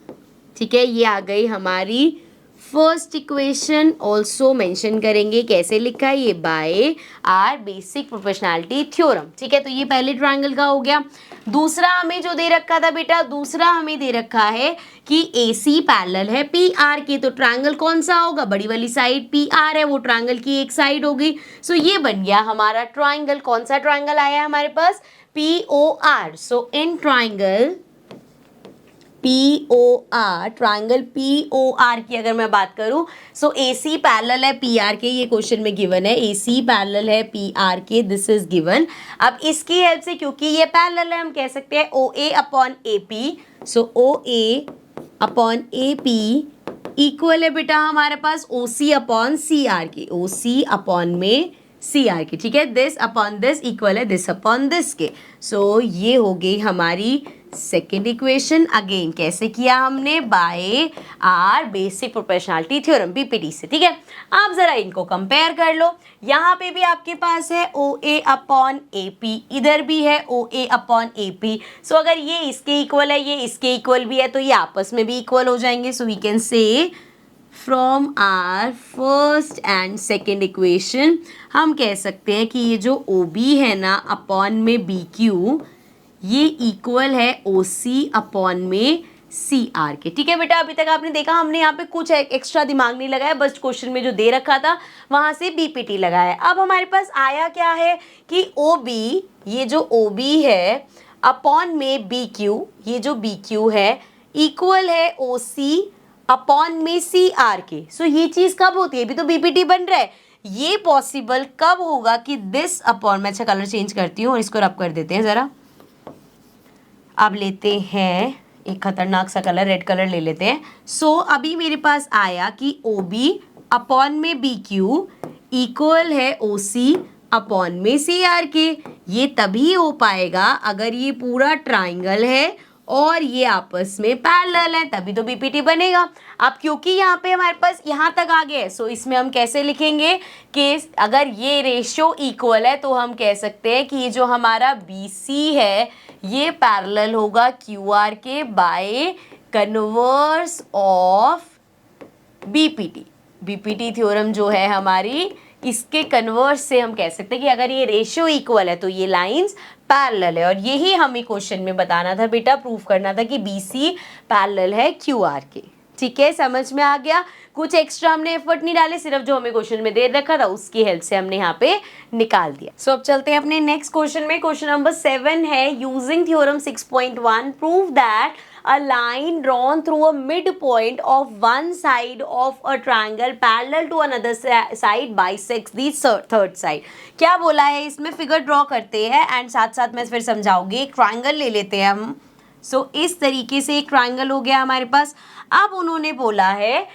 ठीक है, ये आ गई हमारी फर्स्ट इक्वेशन। ऑल्सो मेंशन करेंगे कैसे लिखा है ये, by our basic proportionality theorem. ठीक है, तो ये पहले ट्रायंगल का हो गया। दूसरा हमें जो दे रखा था बेटा, दूसरा हमें दे रखा है कि AC पैरेलल है PR के। तो ट्रायंगल कौन सा होगा? बड़ी वाली साइड PR है, वो ट्रायंगल की एक साइड होगी। सो ये बन गया हमारा ट्रायंगल। कौन सा ट्रायंगल आया है हमारे पास? POR। So in triangle POR, triangle POR की अगर मैं बात करूं, सो AC पैरेलल है PR के, ये क्वेश्चन में गिवन है AC पैरेलल है PR के, दिस इज गिवन। अब इसकी हेल्प से, क्योंकि ये पैरेलल है, हम कह सकते हैं OA अपॉन AP। सो OA अपॉन AP इक्वल है बेटा हमारे पास OC अपॉन CR के, OC अपॉन में CR के। ठीक है, दिस अपॉन दिस इक्वल है दिस अपॉन दिस के। सो ये हो गई हमारी सेकेंड इक्वेशन। अगेन कैसे किया हमने? By our basic proportionality theorem, BPT से। ठीक है, आप जरा इनको कंपेयर कर लो। यहाँ पे भी आपके पास है OA अपॉन AP, इधर भी है OA अपॉन AP। सो अगर ये इसके इक्वल है, ये इसके इक्वल भी है, तो ये आपस में भी इक्वल हो जाएंगे। So we can say from our first and second equation हम कह सकते हैं कि ये जो OB है ना अपॉन में BQ, ये इक्वल है OC अपॉन में CR के। ठीक है बेटा, अभी तक आपने देखा हमने यहाँ पे कुछ एक्स्ट्रा दिमाग नहीं लगाया, बस क्वेश्चन में जो दे रखा था वहां से BPT लगाया। अब हमारे पास आया क्या है कि OB, ये जो OB है अपॉन में BQ, ये जो BQ है इक्वल है OC अपॉन में CR के। सो ये चीज कब होती है? अभी तो BPT बन रहा है। ये पॉसिबल कब होगा कि दिस अपॉन, मैं अच्छा कलर चेंज करती हूँ और इसको रब कर देते हैं जरा। अब लेते हैं एक खतरनाक सा कलर, रेड कलर ले लेते हैं। सो अभी मेरे पास आया कि OB अपॉन में BQ इक्वल है OC अपॉन में CR के। ये तभी हो पाएगा अगर ये पूरा ट्राइंगल है और ये आपस में पैरेलल है, तभी तो बीपीटी बनेगा। अब क्योंकि यहाँ पे हमारे पास यहाँ तक आ गया है, सो इसमें हम कैसे लिखेंगे कि अगर ये रेशियो इक्वल है तो हम कह सकते हैं कि ये जो हमारा BC है ये पैरेलल होगा QR के bye converse of BPT. BPT theorem जो है हमारी, इसके कन्वर्स से हम कह सकते हैं कि अगर ये रेशियो इक्वल है तो ये लाइंस पैरेलल है, और यही हमें क्वेश्चन में बताना था बेटा, प्रूफ करना था कि बीसी पैरेलल है क्यूआर के। ठीक है, समझ में आ गया। कुछ एक्स्ट्रा हमने एफर्ट नहीं डाले, सिर्फ जो हमें क्वेश्चन में दे रखा था उसकी हेल्प से हमने यहाँ पे निकाल दिया। सो अब चलते हैं अपने नेक्स्ट क्वेश्चन में। क्वेश्चन नंबर 7 है, using theorem 6.1 prove that a line drawn through a midpoint of one side of a triangle parallel to another side bisects the third side। क्या बोला है, इसमें फिगर ड्रॉ करते हैं एंड साथ साथ मैं फिर समझाऊंगी। एक ट्राइंगल ले लेते हैं हम। सो इस तरीके से एक ट्राइंगल हो गया हमारे पास। अब उन्होंने बोला है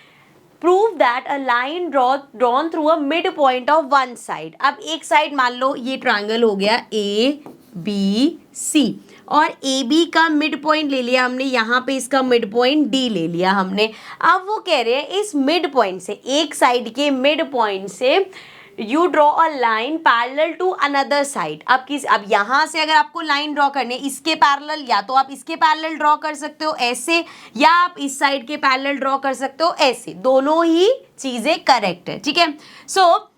prove that a line drawn through a mid point of one side. अब एक साइड मान लो ये ट्राइंगल हो गया ए बी सी, और ए बी का मिड पॉइंट ले लिया हमने, यहाँ पे इसका मिड पॉइंट डी ले लिया हमने। अब वो कह रहे हैं इस मिड पॉइंट से, एक साइड के मिड पॉइंट से you draw a line parallel to another side. अब यहाँ से अगर आपको लाइन ड्रॉ करनी है इसके पैरेलल, या तो आप इसके पैरेलल ड्रॉ कर सकते हो ऐसे, या आप इस साइड के पैरेलल ड्रॉ कर सकते हो ऐसे, दोनों ही चीजें करेक्ट है। ठीक है, सो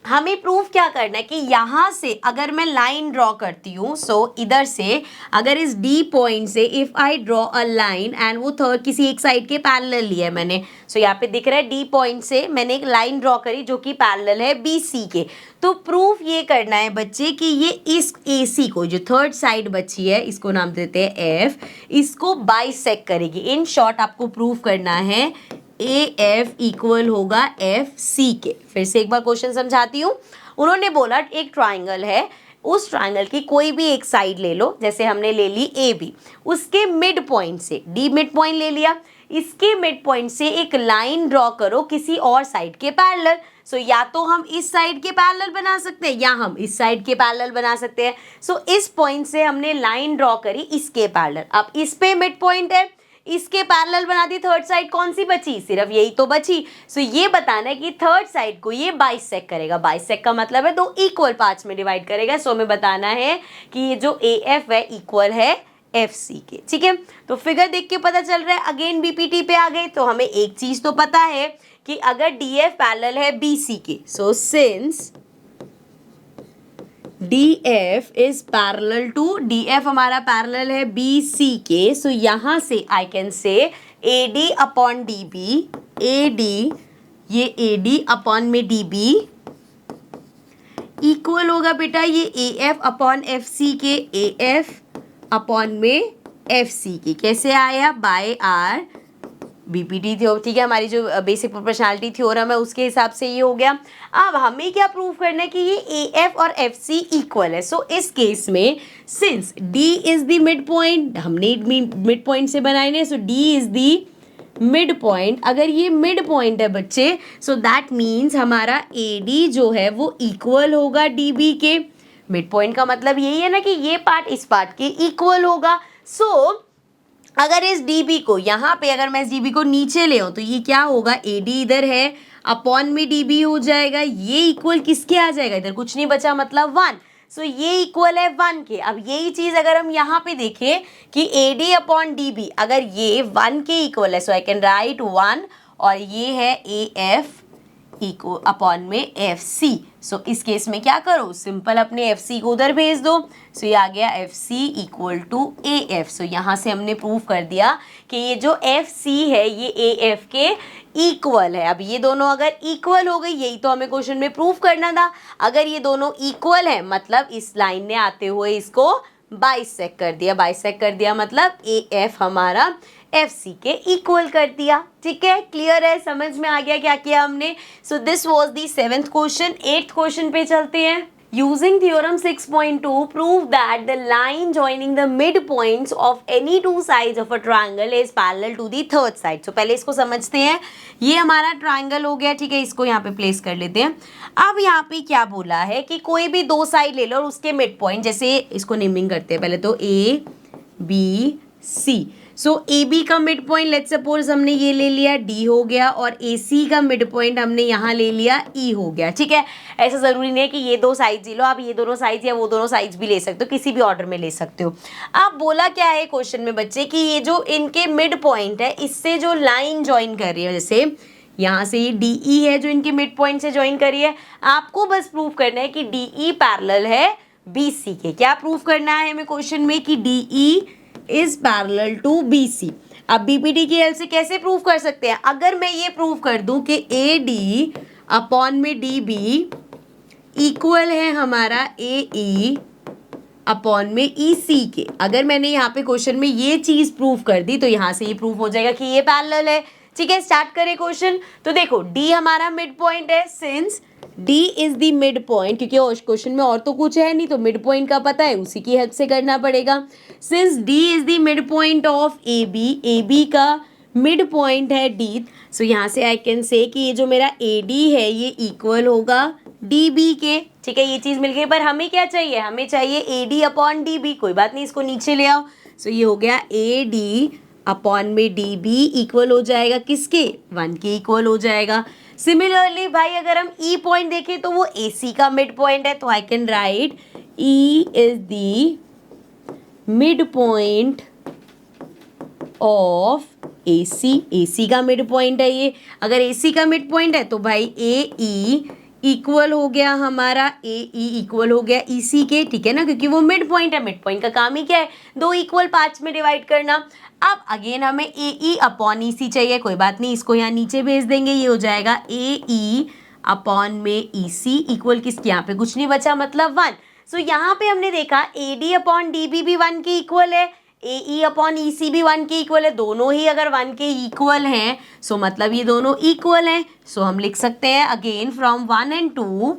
हमें प्रूफ क्या करना है कि यहाँ से अगर मैं लाइन ड्रॉ करती हूँ, सो इधर से अगर इस डी पॉइंट से if I draw a line and वो थर्ड किसी एक साइड के पैरेलल लिया है मैंने, सो यहाँ पे दिख रहा है डी पॉइंट से मैंने एक लाइन ड्रॉ करी जो कि पैरेलल है बी सी के। तो प्रूफ ये करना है बच्चे कि ये इस ए सी को, जो थर्ड साइड बची है इसको नाम देते हैं एफ, इसको बाइसेक्ट करेगी। इन शॉर्ट आपको प्रूफ करना है ए एफ इक्वल होगा एफ सी के। फिर से एक बार क्वेश्चन समझाती हूँ। उन्होंने बोला एक ट्राइंगल है, उस ट्राइंगल की कोई भी एक साइड ले लो, जैसे हमने ले ली ए बी, उसके मिड पॉइंट से डी मिड पॉइंट ले लिया, इसके मिड पॉइंट से एक लाइन ड्रॉ करो किसी और साइड के पैरेलल। सो या तो हम इस साइड के पैरेलल बना सकते हैं या हम इस साइड के पैरेलल बना सकते हैं। सो इस पॉइंट से हमने लाइन ड्रॉ करी इसके पैरेलल। अब इस पे मिड पॉइंट है, इसके पैरेलल बना दी, थर्ड साइड कौन सी बची, सिर्फ यही तो बची। सो ये बताना है कि थर्ड साइड को ये बाइसेक्ट करेगा। बाइसेक्ट का मतलब है दो इक्वल पार्ट्स में डिवाइड करेगा। सो हमें बताना है कि ये जो ए एफ है इक्वल है एफ सी के। ठीक है, तो फिगर देख के पता चल रहा है। अगेन बीपीटी पे आ गए तो हमें एक चीज तो पता है कि अगर डी एफ पैरेलल है बी सी के, so since DF is parallel to, DF हमारा पैरेलल है BC के, सो यहाँ से आई कैन से AD अपॉन DB, AD ये AD अपॉन में DB इक्वल होगा बेटा ये AF अपॉन FC के, AF अपॉन में FC के। कैसे आया, बाय आर बीपीटी थ्योरम। ठीक है, हमारी जो बेसिक प्रोपोर्शनैलिटी थ्योरम है उसके हिसाब से ये हो गया। अब हमें क्या प्रूव करना है कि ये ए एफ और एफ सी इक्वल है। सो इस केस में since D is the mid point, हमने मिड पॉइंट से बनाए, so D is the mid point. अगर ये मिड पॉइंट है बच्चे, सो दैट मीन्स हमारा ए डी जो है वो इक्वल होगा डी बी के। मिड पॉइंट का मतलब यही है ना कि ये पार्ट इस पार्ट के इक्वल होगा। सो अगर इस DB को यहाँ पे, अगर मैं इस DB को नीचे ले आऊँ तो ये क्या होगा, AD इधर है अपॉन में DB हो जाएगा, ये इक्वल किसके आ जाएगा, इधर कुछ नहीं बचा मतलब 1। सो ये इक्वल है 1 के। अब यही चीज़ अगर हम यहाँ पे देखें कि AD अपॉन DB अगर ये 1 के इक्वल है, सो आई कैन राइट 1, और ये है AF इक्वल अपॉन में FC। सो इस केस में क्या करो, सिंपल अपने FC को उधर भेज दो। सो ये आ गया FC इक्वल टू AF। सो यहाँ से हमने प्रूव कर दिया कि ये जो FC है ये AF के इक्वल है। अब ये दोनों अगर इक्वल हो गई, यही तो हमें क्वेश्चन में प्रूव करना था। अगर ये दोनों इक्वल है मतलब इस लाइन ने आते हुए इसको बाइसेक्ट कर दिया। बाइसेक्ट कर दिया मतलब AF हमारा FC के इक्वल कर दिया। ठीक है, क्लियर है, समझ में आ गया क्या किया हमने। सो this was the 7th question. 8th question पे चलते हैं। Using theorem 6.2 prove that the line joining the midpoints of any two sides of a triangle is parallel to the third side। So पहले इसको समझते हैं। ये हमारा ट्राइंगल हो गया, ठीक है, इसको यहाँ पे प्लेस कर लेते हैं। अब यहाँ पे क्या बोला है कि कोई भी दो साइड ले लो और उसके मिड पॉइंट, जैसे इसको नेमिंग करते हैं पहले तो A B C। So A B का मिड पॉइंट लेट्स सपोज हमने ये ले लिया डी हो गया, और ए सी का मिड पॉइंट हमने यहाँ ले लिया ई हो गया। ठीक है, ऐसा ज़रूरी नहीं है कि ये दो साइड्स ही लो, आप ये दोनों साइड्स या वो दोनों साइड्स भी ले सकते हो, किसी भी ऑर्डर में ले सकते हो। अब बोला क्या है क्वेश्चन में बच्चे कि ये जो इनके मिड पॉइंट है इससे जो लाइन ज्वाइन कर रही है, जैसे यहाँ से ये डी ई है जो इनके मिड पॉइंट से ज्वाइन करी है। आपको बस प्रूव करना है कि डी ई पैरेलल है बी सी के। क्या प्रूव करना है हमें क्वेश्चन में कि D E is parallel to B C. अब बीपीटी की हेल्प से कैसे प्रूव कर सकते हैं? अगर मैं ये प्रूव कर दूं कि ए डी अपॉन में डी बी इक्वल है हमारा ए ई अपॉन में ई सी के, अगर मैंने यहाँ पे क्वेश्चन में ये चीज प्रूव कर दी तो यहाँ से ये प्रूव हो जाएगा कि ये पैरेलल है। ठीक है, स्टार्ट करें क्वेश्चन। तो देखो डी हमारा मिड पॉइंट है, since D is the mid point, क्योंकि क्वेश्चन में और तो कुछ है नहीं तो मिड पॉइंट का पता है, उसी की हेल्प से करना पड़ेगा। Since D is the mid point of A B का मिड पॉइंट है डी, सो यहाँ से आई कैन से कि ये जो मेरा ए डी है ये इक्वल होगा डी बी के। ठीक है, ये चीज मिल गई। पर हमें क्या चाहिए? हमें चाहिए A D upon D B. कोई बात नहीं, इसको नीचे ले आओ। सो ये हो गया ए डी अपॉन में डी बी इक्वल हो जाएगा किसके? 1 के इक्वल हो जाएगा। सिमिलरली भाई अगर हम ई पॉइंट देखें तो वो ए सी का मिड पॉइंट है, तो I can write E is the mid point of A C का मिड पॉइंट है ये। अगर ए सी का मिड पॉइंट है तो भाई ए ई इक्वल हो गया हमारा ए ई इक्वल हो गया ई सी के। ठीक है ना, क्योंकि वो मिड पॉइंट है। मिड पॉइंट का काम ही क्या है? दो इक्वल पार्ट्स में डिवाइड करना। अब अगेन हमें ए ई अपॉन ई सी चाहिए। कोई बात नहीं, इसको यहाँ नीचे भेज देंगे, ये हो जाएगा ए ई अपॉन में ई सी इक्वल किसके? यहाँ पे कुछ नहीं बचा, मतलब 1। सो यहाँ पे हमने देखा A D upon D B भी 1 के इक्वल है, ए ई अपॉन ई सी भी 1 के इक्वल है। दोनों ही अगर 1 के इक्वल हैं सो मतलब ये दोनों इक्वल हैं। सो हम लिख सकते हैं again from 1 and 2,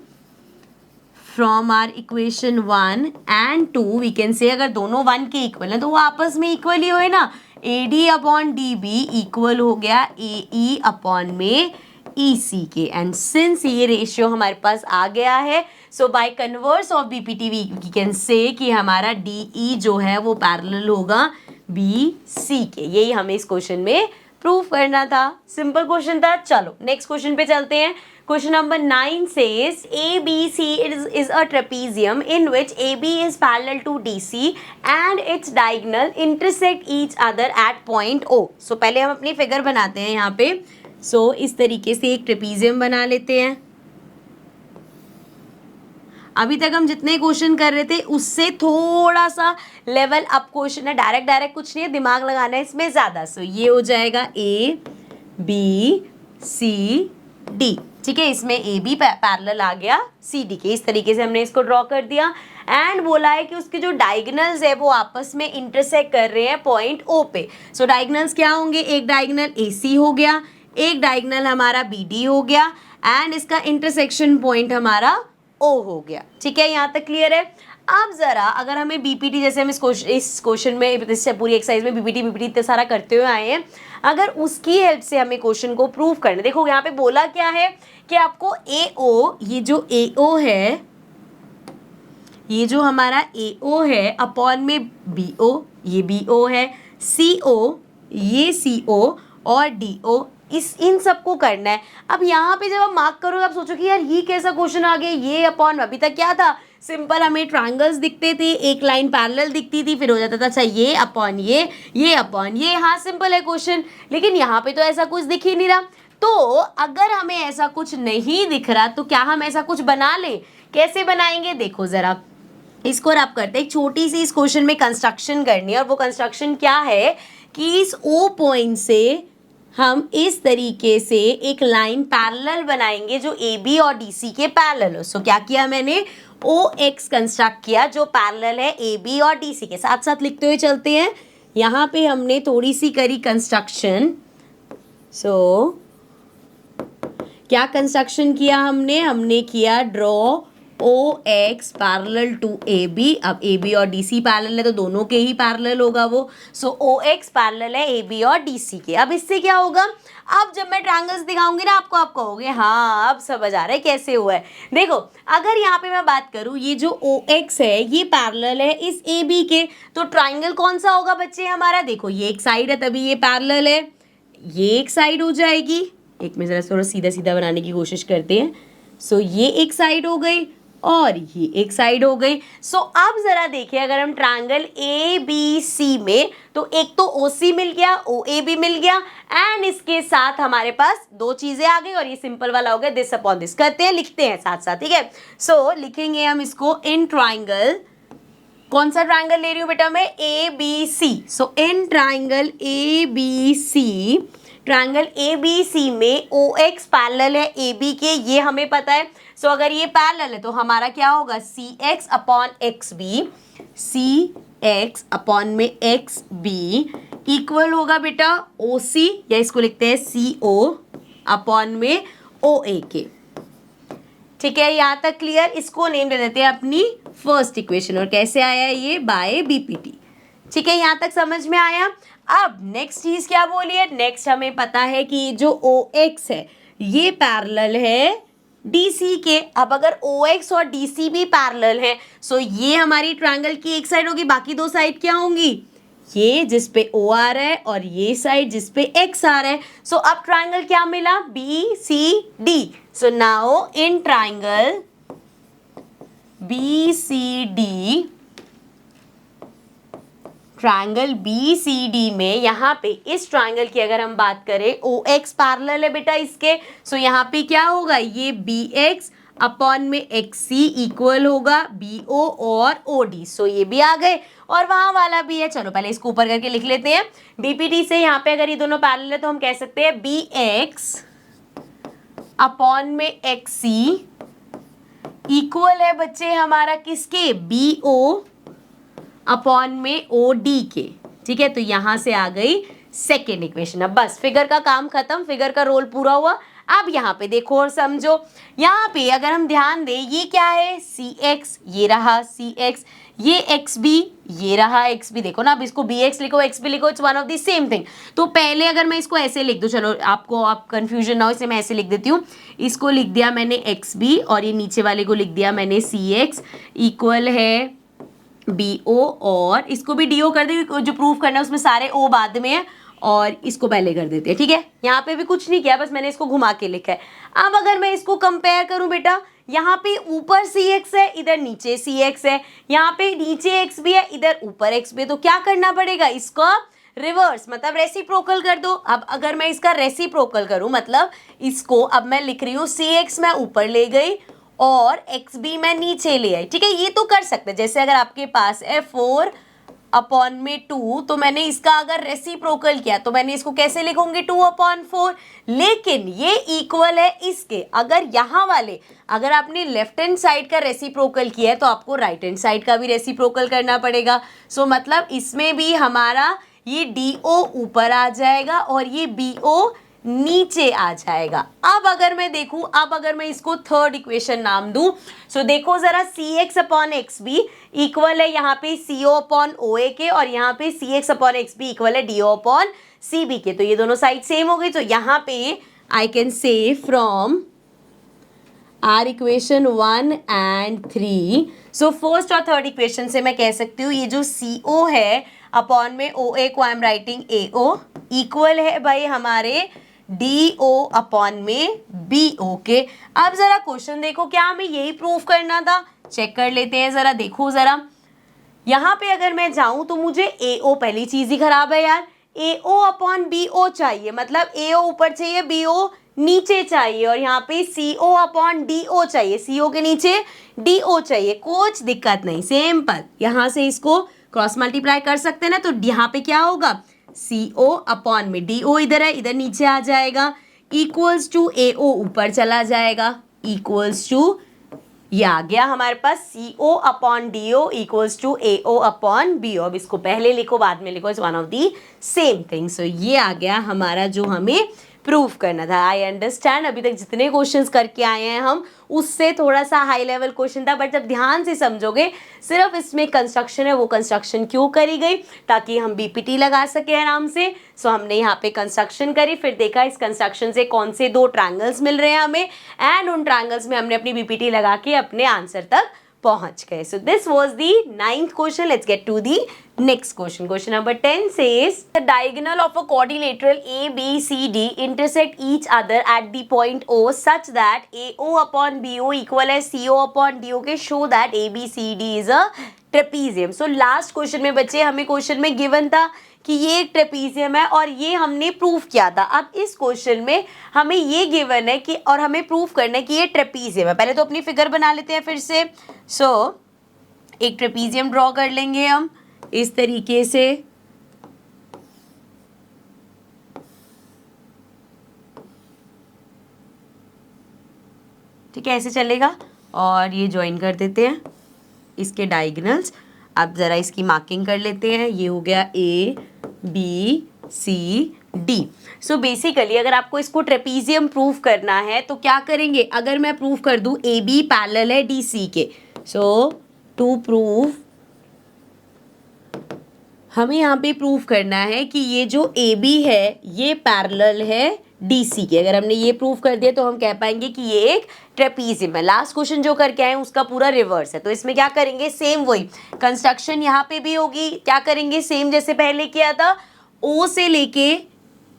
from our equation 1 and 2 we can say अगर दोनों 1 के इक्वल हैं तो वो आपस में इक्वल ही हुए ना। A D upon D B equal हो गया ए ई अपॉन में ई सी के। एंड सिंस ये रेशियो हमारे पास आ गया है, so by converse of BPT we can say कि हमारा डी ई जो है वो पैरेलल होगा बी सी के। यही हमें इस क्वेश्चन में प्रूव करना था। सिंपल क्वेश्चन था। चलो नेक्स्ट क्वेश्चन पे चलते हैं। Question number 9 says ABC is a trapezium in which AB is parallel to DC and its diagonal intersect each other at point O. So पहले हम अपनी फिगर बनाते हैं यहाँ पे। सो इस तरीके से एक ट्रेपीजियम बना लेते हैं। अभी तक हम जितने क्वेश्चन कर रहे थे उससे थोड़ा सा लेवल अप क्वेश्चन है। डायरेक्ट कुछ नहीं है, दिमाग लगाना है इसमें ज़्यादा। सो ये हो जाएगा ए बी सी डी। ठीक है, इसमें ए बी पैरेलल आ गया सी डी के। इस तरीके से हमने इसको ड्रॉ कर दिया। एंड बोला है कि उसके जो डायगोनल्स है वो आपस में इंटरसेक्ट कर रहे हैं पॉइंट ओ पे। सो डायगोनल्स क्या होंगे? एक डायगोनल ए सी हो गया, एक डायगोनल हमारा बी डी हो गया, एंड इसका इंटरसेक्शन पॉइंट हमारा ओ हो गया। ठीक है, यहाँ तक क्लियर है। अब जरा अगर हमें बीपीटी, जैसे हम इस क्वेश्चन में, इससे पूरी एक्सरसाइज में बीपीटी इतना सारा करते हुए आए हैं, अगर उसकी हेल्प से हमें क्वेश्चन को प्रूव करना। देखो यहाँ पे बोला क्या है कि आपको ए ओ, ये जो ए ओ है, ये जो हमारा ए ओ है अपॉन में बी ओ, ये बी ओ है, सी ओ, ये सी ओ, और डी ओ, इन सबको करना है। अब यहाँ पे जब आप मार्क करोगे आप सोचो कि यार ये कैसा क्वेश्चन आ गया, ये अपॉन, अभी तक क्या था? सिंपल हमें ट्रायंगल्स दिखते थे, एक लाइन पैरेलल दिखती थी, फिर हो जाता था अच्छा ये अपॉन ये अपॉन ये। हाँ सिंपल है क्वेश्चन, लेकिन यहाँ पे तो ऐसा कुछ दिख ही नहीं रहा। तो अगर हमें ऐसा कुछ नहीं दिख रहा तो क्या हम ऐसा कुछ बना लें? कैसे बनाएंगे देखो जरा, इसको रब करते हैं। एक छोटी सी इस क्वेश्चन में कंस्ट्रक्शन करनी है, और वो कंस्ट्रक्शन क्या है कि इस ओ पॉइंट से हम इस तरीके से एक लाइन पैरेलल बनाएंगे जो ए बी और डी सी के पैरेलल हो। सो क्या किया मैंने? ओ एक्स कंस्ट्रक्ट किया जो पैरेलल है ए बी और डी सी के। साथ साथ लिखते हुए चलते हैं। यहाँ पे हमने थोड़ी सी करी कंस्ट्रक्शन। सो क्या कंस्ट्रक्शन किया हमने किया draw O X parallel to A B. अब ए बी और डी सी पैरेलल है तो दोनों के ही पैरेलल होगा वो। सो ओ एक्स पैरेलल है ए बी और डी सी के। अब इससे क्या होगा? अब जब मैं ट्रायंगल्स दिखाऊंगी ना आपको, आप कहोगे हाँ अब समझ आ रहा है कैसे हुआ है। देखो अगर यहाँ पे मैं बात करूँ, ये जो ओ एक्स है ये पैरेलल है इस ए बी के, तो ट्रायंगल कौन सा होगा बच्चे हमारा? देखो ये एक साइड है तभी ये पैरेलल है, ये एक साइड हो जाएगी। एक में जरा थोड़ा सीधा सीधा बनाने की कोशिश करते हैं। सो ये एक साइड हो गई और ये एक साइड हो गई। सो अब जरा देखिए, अगर हम ट्रायंगल ए बी सी में, तो एक तो ओ सी मिल गया, ओ ए भी मिल गया, एंड इसके साथ हमारे पास दो चीजें आ गई और ये सिंपल वाला हो गया दिस अपॉन दिस। करते हैं, लिखते हैं साथ साथ, ठीक है। सो लिखेंगे हम इसको इन ट्राइंगल, कौन सा ट्राइंगल ले रही हूँ बेटा मैं, A B C. So in triangle A B C, triangle A B C में ओ एक्स पैरेलल है ए बी के, ये हमें पता है। सो अगर ये पैरेलल है तो हमारा क्या होगा, सी एक्स अपॉन एक्स बी, सी एक्स अपॉन में एक्स बी इक्वल होगा बेटा ओ सी, या इसको लिखते हैं सी ओ अपॉन में ओ ए के। ठीक है, यहाँ तक क्लियर। इसको नेम दे देते हैं अपनी फर्स्ट इक्वेशन, और कैसे आया ये, बाय बीपीटी। ठीक है, यहाँ तक समझ में आया। अब नेक्स्ट चीज क्या बोली है, नेक्स्ट हमें पता है कि जो ओ एक्स है ये पैरेलल है डीसी के। अब अगर ओ एक्स और डीसी भी पैरेलल है, सो ये हमारी ट्रायंगल की एक साइड होगी, बाकी दो साइड क्या होंगी, ये जिस पे ओ आ रहा है और ये साइड जिस पे एक्स आ रहा है। सो अब ट्रायंगल क्या मिला, B C D. So now in triangle B C D, triangle B C D में यहाँ पे इस ट्रायंगल की अगर हम बात करें, ओ एक्स पैरेलल है बेटा इसके। सो यहाँ पे क्या होगा, ये बी एक्स अपॉन में एक्स सी इक्वल होगा बी ओ और ओ डी। सो ये भी आ गए और वहां वाला भी है। चलो पहले इसको ऊपर करके लिख लेते हैं। बीपीटी से यहाँ पे अगर ये दोनों पैरेलल है तो हम कह सकते हैं बी एक्स अपॉन में एक्स सी इक्वल है बच्चे हमारा किसके, बी ओ अपॉन में ओ डी के। ठीक है, तो यहां से आ गई सेकेंड इक्वेशन। अब बस फिगर का काम खत्म, फिगर का रोल पूरा हुआ। अब यहाँ पे देखो और समझो, यहाँ पे अगर हम ध्यान दें, ये क्या है, सी एक्स, ये रहा सी एक्स, ये एक्स बी, ये रहा एक्स बी। देखो ना, अब इसको बी एक्स लिखो, एक्स बी लिखो, it's one of the same thing. तो पहले अगर मैं इसको ऐसे लिख दूं, चलो आपको आप कंफ्यूजन ना हो इसलिए मैं ऐसे लिख देती हूँ। इसको लिख दिया मैंने एक्स बी और ये नीचे वाले को लिख दिया मैंने सी एक्स इक्वल है बी ओ, और इसको भी डी ओ कर दे, जो प्रूफ करना है उसमें सारे ओ बाद में है और इसको पहले कर देते हैं। ठीक है, यहाँ पे भी कुछ नहीं किया, बस मैंने इसको घुमा के लिखा है। अब अगर मैं इसको कंपेयर करूं बेटा, यहाँ पे ऊपर सी एक्स है, इधर नीचे सी एक्स है, यहाँ पे नीचे एक्स भी है, इधर ऊपर एक्स भी है, तो क्या करना पड़ेगा, इसको रिवर्स मतलब रेसिप्रोकल कर दो। अब अगर मैं इसका रेसिप्रोकल करूं, मतलब इसको अब मैं लिख रही हूँ सी एक्स मैं ऊपर ले गई और एक्स बी मैं नीचे ले आई। ठीक है, ये तो कर सकते हैं। जैसे अगर आपके पास है 4 अपॉन में 2, तो मैंने इसका अगर रेसिप्रोकल किया तो मैंने इसको कैसे लिखूंगी, 2 अपॉन 4। लेकिन ये इक्वल है इसके। अगर यहाँ वाले, अगर आपने लेफ्ट हैंड साइड का रेसिप्रोकल किया है तो आपको राइट हैंड साइड का भी रेसिप्रोकल करना पड़ेगा। सो मतलब इसमें भी हमारा ये डी ओ ऊपर आ जाएगा और ये बी ओ नीचे आ जाएगा। अब अगर मैं देखूं, अब अगर मैं इसको थर्ड इक्वेशन नाम दूं, सो देखो जरा, C X upon X B equal है यहाँ पे सी ओ अपॉन ओ ए के, और यहाँ पे C X upon X B equal है D O upon C B के। तो ये दोनों साइड सेम हो गई। तो यहाँ पे I can say from our equation 1 and 3, so first और थर्ड इक्वेशन से मैं कह सकती हूँ ये जो सी ओ है अपॉन में ओ ए को I am writing A O equal है भाई हमारे डी ओ अपॉन में बी ओ के। अब जरा क्वेश्चन देखो, क्या हमें यही प्रूफ करना था, चेक कर लेते हैं जरा। देखो जरा, यहाँ पे अगर मैं जाऊं तो मुझे ए ओ, पहली चीज ही खराब है यार, ए ओ अपॉन बी ओ चाहिए, मतलब ए ओ ऊपर चाहिए बी ओ नीचे चाहिए, और यहाँ पे सी ओ अपॉन डी ओ चाहिए, सी ओ के नीचे डी ओ चाहिए। कुछ दिक्कत नहीं, सिंपल, यहाँ से इसको क्रॉस मल्टीप्लाई कर सकते हैं ना। तो यहाँ पे क्या होगा, सी ओ अपॉन में डी ओ इधर है, इधर नीचे आ जाएगा, इक्वल्स टू ए ओ ऊपर चला जाएगा, इक्वल्स टू ये आ गया हमारे पास C O upon D O equals to A O upon B O. अब इसको पहले लिखो बाद में लिखो, it's one of the same thing. So ये आ गया हमारा जो हमें प्रूफ करना था। आई अंडरस्टैंड, अभी तक जितने क्वेश्चंस करके आए हैं हम, उससे थोड़ा सा हाई लेवल क्वेश्चन था, बट जब ध्यान से समझोगे सिर्फ इसमें कंस्ट्रक्शन है, वो कंस्ट्रक्शन क्यों करी गई, ताकि हम बीपीटी लगा सके आराम से। सो हमने यहाँ पे कंस्ट्रक्शन करी, फिर देखा इस कंस्ट्रक्शन से कौन से दो ट्रायंगल्स मिल रहे हैं हमें, एंड उन ट्रायंगल्स में हमने अपनी बीपीटी लगा के अपने आंसर तक पहुंच गए. So this was the 9th question. Let's get to the next question. Question number 10 says the diagonal of a quadrilateral ABCD intersect each other at the point O such that AO upon BO equal as CO upon DO के show that ABCD is a trapezium. So last question में बच्चे हमें question में given था कि ये एक ट्रेपीजियम है और ये हमने प्रूफ किया था. अब इस क्वेश्चन में हमें ये गिवन है कि और हमें प्रूफ करना है कि ये ट्रेपीजियम है. पहले तो अपनी फिगर बना लेते हैं फिर से. एक ट्रेपीजियम ड्रॉ कर लेंगे हम इस तरीके से. ठीक है, ऐसे चलेगा और ये ज्वाइन कर देते हैं इसके डायगोनल्स. अब ज़रा इसकी मार्किंग कर लेते हैं. ये हो गया A B C D. So basically अगर आपको इसको ट्रेपीजियम प्रूफ करना है तो क्या करेंगे, अगर मैं प्रूफ कर दूं AB पैरेलल है DC के. सो टू प्रूफ हमें यहाँ पे प्रूफ करना है कि ये जो AB है ये पैरेलल है DC के. अगर हमने ये प्रूफ कर दिया तो हम कह पाएंगे कि ये एक ट्रेपीजियम है. लास्ट क्वेश्चन जो करके आए उसका पूरा रिवर्स है. तो इसमें क्या करेंगे, सेम वही कंस्ट्रक्शन यहाँ पे भी होगी. क्या करेंगे, सेम जैसे पहले किया था. O से लेके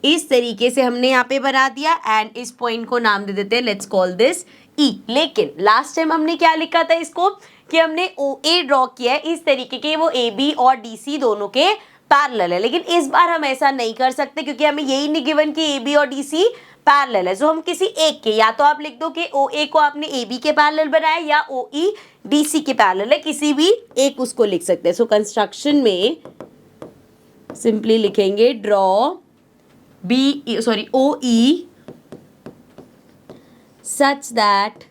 इस तरीके से हमने यहाँ पे बना दिया एंड इस पॉइंट को नाम दे देते हैं, लेट्स कॉल दिस E. लेकिन लास्ट टाइम हमने क्या लिखा था इसको कि हमने OA ड्रॉ किया है इस तरीके के, वो AB और DC दोनों के पैरेलल है. लेकिन इस बार हम ऐसा नहीं कर सकते क्योंकि हमें यही नहीं गिवन कि AB और DC पैरेलल है. सो हम किसी एक के, या तो आप लिख दो कि OA को आपने AB के पैरेलल बनाया या OE DC के पैरेलल है, किसी भी एक उसको लिख सकते हैं. सो कंस्ट्रक्शन में सिंपली लिखेंगे ड्रॉ OE सच दैट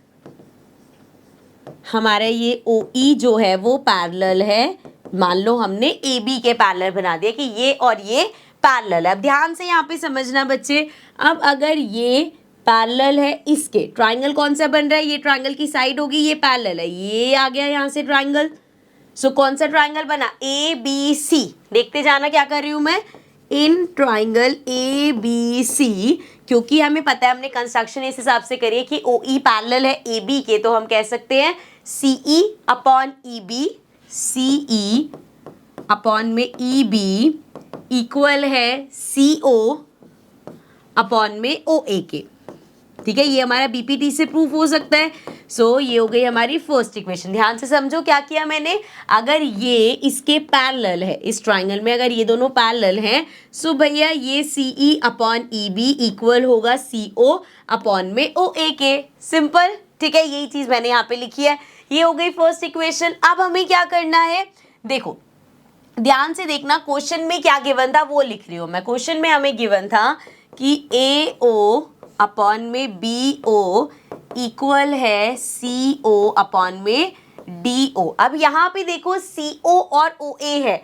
हमारा ये OE जो है वो पैरेलल है. मान लो हमने AB के पैरेलल बना दिया कि ये और ये पैरेलल है. अब ध्यान से यहाँ पे समझना बच्चे. अब अगर ये पैरेलल है इसके, ट्राइंगल कौन सा बन रहा है, ये ट्राइंगल की साइड होगी, ये पैरेलल है, ये आ गया यहाँ से ट्राइंगल. सो कौन सा ट्राइंगल बना, ABC. देखते जाना क्या कर रही हूँ मैं, इन ट्राइंगल ABC. क्योंकि हमें पता है, हमने कंस्ट्रक्शन इस हिसाब से करी है कि OE पैरेलल है AB के, तो हम कह सकते हैं CE upon EB, CE upon में EB इक्वल है CO अपॉन में OA के. ठीक है, ये हमारा BPT से प्रूफ हो सकता है. सो ये हो गई हमारी फर्स्ट इक्वेशन. ध्यान से समझो क्या किया मैंने. अगर ये इसके पैरेलल है, इस ट्राइंगल में अगर ये दोनों पैरेलल हैं, सो भैया ये CE अपॉन EB इक्वल होगा CO अपॉन में OA के. सिंपल. ठीक है, यही चीज़ मैंने यहाँ पे लिखी है. ये हो गई फर्स्ट इक्वेशन. अब हमें क्या करना है, देखो ध्यान से देखना, क्वेश्चन में क्या गिवन था वो लिख रही हूँ मैं. क्वेश्चन में हमें गिवन था कि AO अपॉन में BO इक्वल है CO अपॉन में DO. अब यहाँ पे देखो CO और OA है,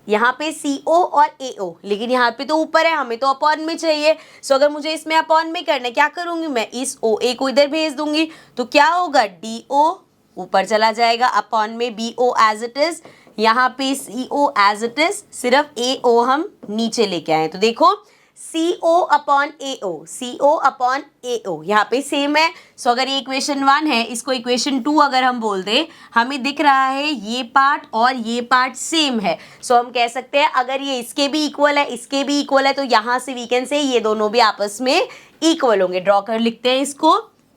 यहाँ पे CO और AO, लेकिन यहाँ पे तो ऊपर है, हमें तो अपॉन में चाहिए. सो अगर मुझे इसमें अपॉन में करना है, क्या करूँगी मैं, इस OA को इधर भेज दूंगी. तो क्या होगा, DO ऊपर चला जाएगा अपॉन में BO एज इट इज, यहाँ पे CO एज इट इज, सिर्फ AO हम नीचे लेके आए. तो देखो CO upon AO, CO upon AO यहाँ पे सेम है. सो अगर ये इक्वेशन 1 है, इसको इक्वेशन 2 अगर हम बोल दें, हमें दिख रहा है ये पार्ट और ये पार्ट सेम है. सो हम कह सकते हैं अगर ये इसके भी इक्वल है, इसके भी इक्वल है, तो यहाँ से वी कैन से ये दोनों भी आपस में इक्वल होंगे. ड्रॉ कर लिखते हैं इसको.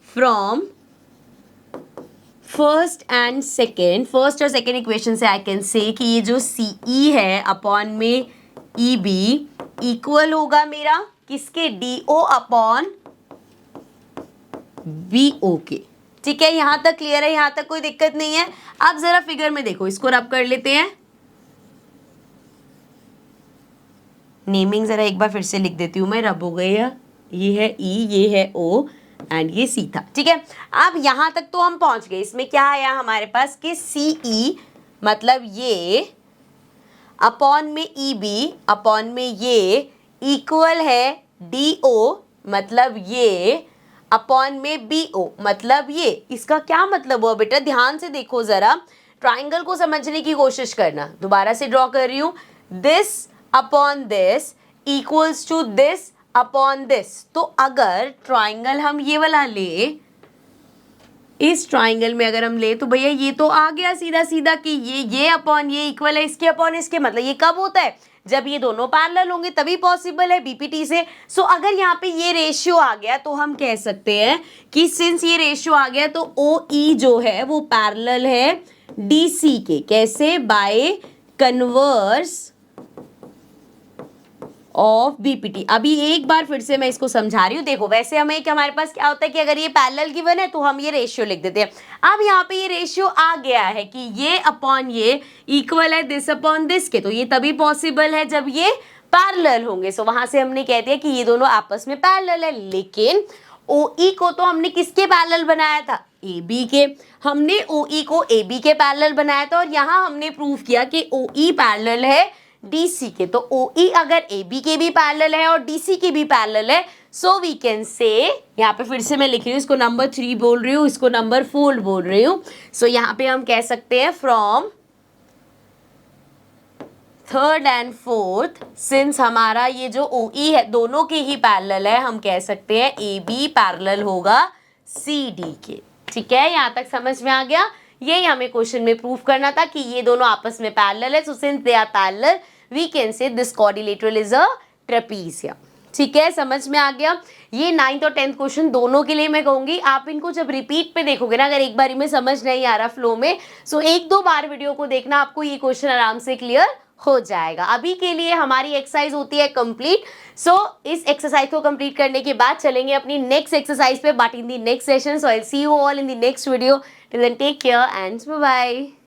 फ्रॉम फर्स्ट और सेकेंड इक्वेशन से आई कैन से कि ये जो CE है अपॉन में EB इक्वल होगा मेरा किसके, DO अपॉन BO के. ठीक है, यहां तक क्लियर है, यहां तक कोई दिक्कत नहीं है. अब जरा फिगर में देखो, इसको रब कर लेते हैं. नेमिंग जरा एक बार फिर से लिख देती हूं मैं. रब हो गई है, ये है E, ये है O एंड ये C था. ठीक है, अब यहां तक तो हम पहुंच गए. इसमें क्या आया हमारे पास कि CE मतलब ये अपॉन में EB अपॉन में ये इक्वल है DO मतलब ये अपॉन में BO मतलब ये. इसका क्या मतलब हुआ बेटा, ध्यान से देखो जरा, ट्राइंगल को समझने की कोशिश करना. दोबारा से ड्रॉ कर रही हूँ. This upon this equals to this upon this. तो अगर ट्राइंगल हम ये वाला ले इस ट्राइंगल में अगर हम ले तो भैया ये तो आ गया सीधा सीधा कि ये अपॉन ये इक्वल है इसके अपॉन इसके, मतलब ये कब होता है, जब ये दोनों पैरेलल होंगे तभी पॉसिबल है बीपीटी से। सो अगर यहाँ पे ये रेशियो आ गया तो हम कह सकते हैं कि सिंस ये रेशियो आ गया तो ओ ई जो है वो पैरेलल है डीसी के। कैसे? Bye converse of BPT. अभी एक बार फिर से मैं इसको समझा रही हूँ। देखो वैसे हमें कि हमारे पास क्या होता है कि अगर ये पैरेलल गिवन है तो हम ये रेशियो लिख देते हैं। अब यहाँ पे ये रेशियो आ गया है कि ये अपॉन ये इक्वल है दिस अपॉन दिस के, तो ये तभी पॉसिबल है जब ये पैरेलल होंगे। सो वहां से हमने कह दिया कि ये दोनों आपस में पैरेलल है। लेकिन OE को तो हमने किसके पैरेलल बनाया था? AB के। हमने OE को AB के पैरेलल बनाया था और यहाँ हमने प्रूव किया कि OE पैरेलल है DC के। तो OE अगर AB के भी पैरेलल है और DC के भी पैरेलल है, सो वी कैन से, यहाँ पे फिर से मैं लिख रही हूँ, इसको नंबर 3 बोल रही हूँ, इसको नंबर 4 बोल रही हूँ। सो यहाँ पे हम कह सकते हैं from third and fourth, since हमारा ये जो OE है दोनों के ही पैरेलल है, हम कह सकते हैं AB पैरेलल होगा CD के। ठीक है, यहाँ तक समझ में आ गया? यही हमें क्वेश्चन में प्रूफ करना था कि ये दोनों आपस में पैरेलल है। So since they are parallel we can say this quadrilateral is a trapezium. ठीक है, समझ में आ गया? ये 9th और 10th क्वेश्चन दोनों के लिए मैं कहूंगी आप इनको जब रिपीट पे देखोगे ना, अगर एक बार में समझ नहीं आ रहा फ्लो में, सो 1-2 बार वीडियो को देखना, आपको ये क्वेश्चन आराम से क्लियर हो जाएगा। अभी के लिए हमारी एक्सरसाइज होती है कंप्लीट। सो इस एक्सरसाइज को कंप्लीट करने के बाद चलेंगे अपनी नेक्स्ट एक्सरसाइज पे, but in the next session. So I see you all in the next video. Till then take care and bye bye.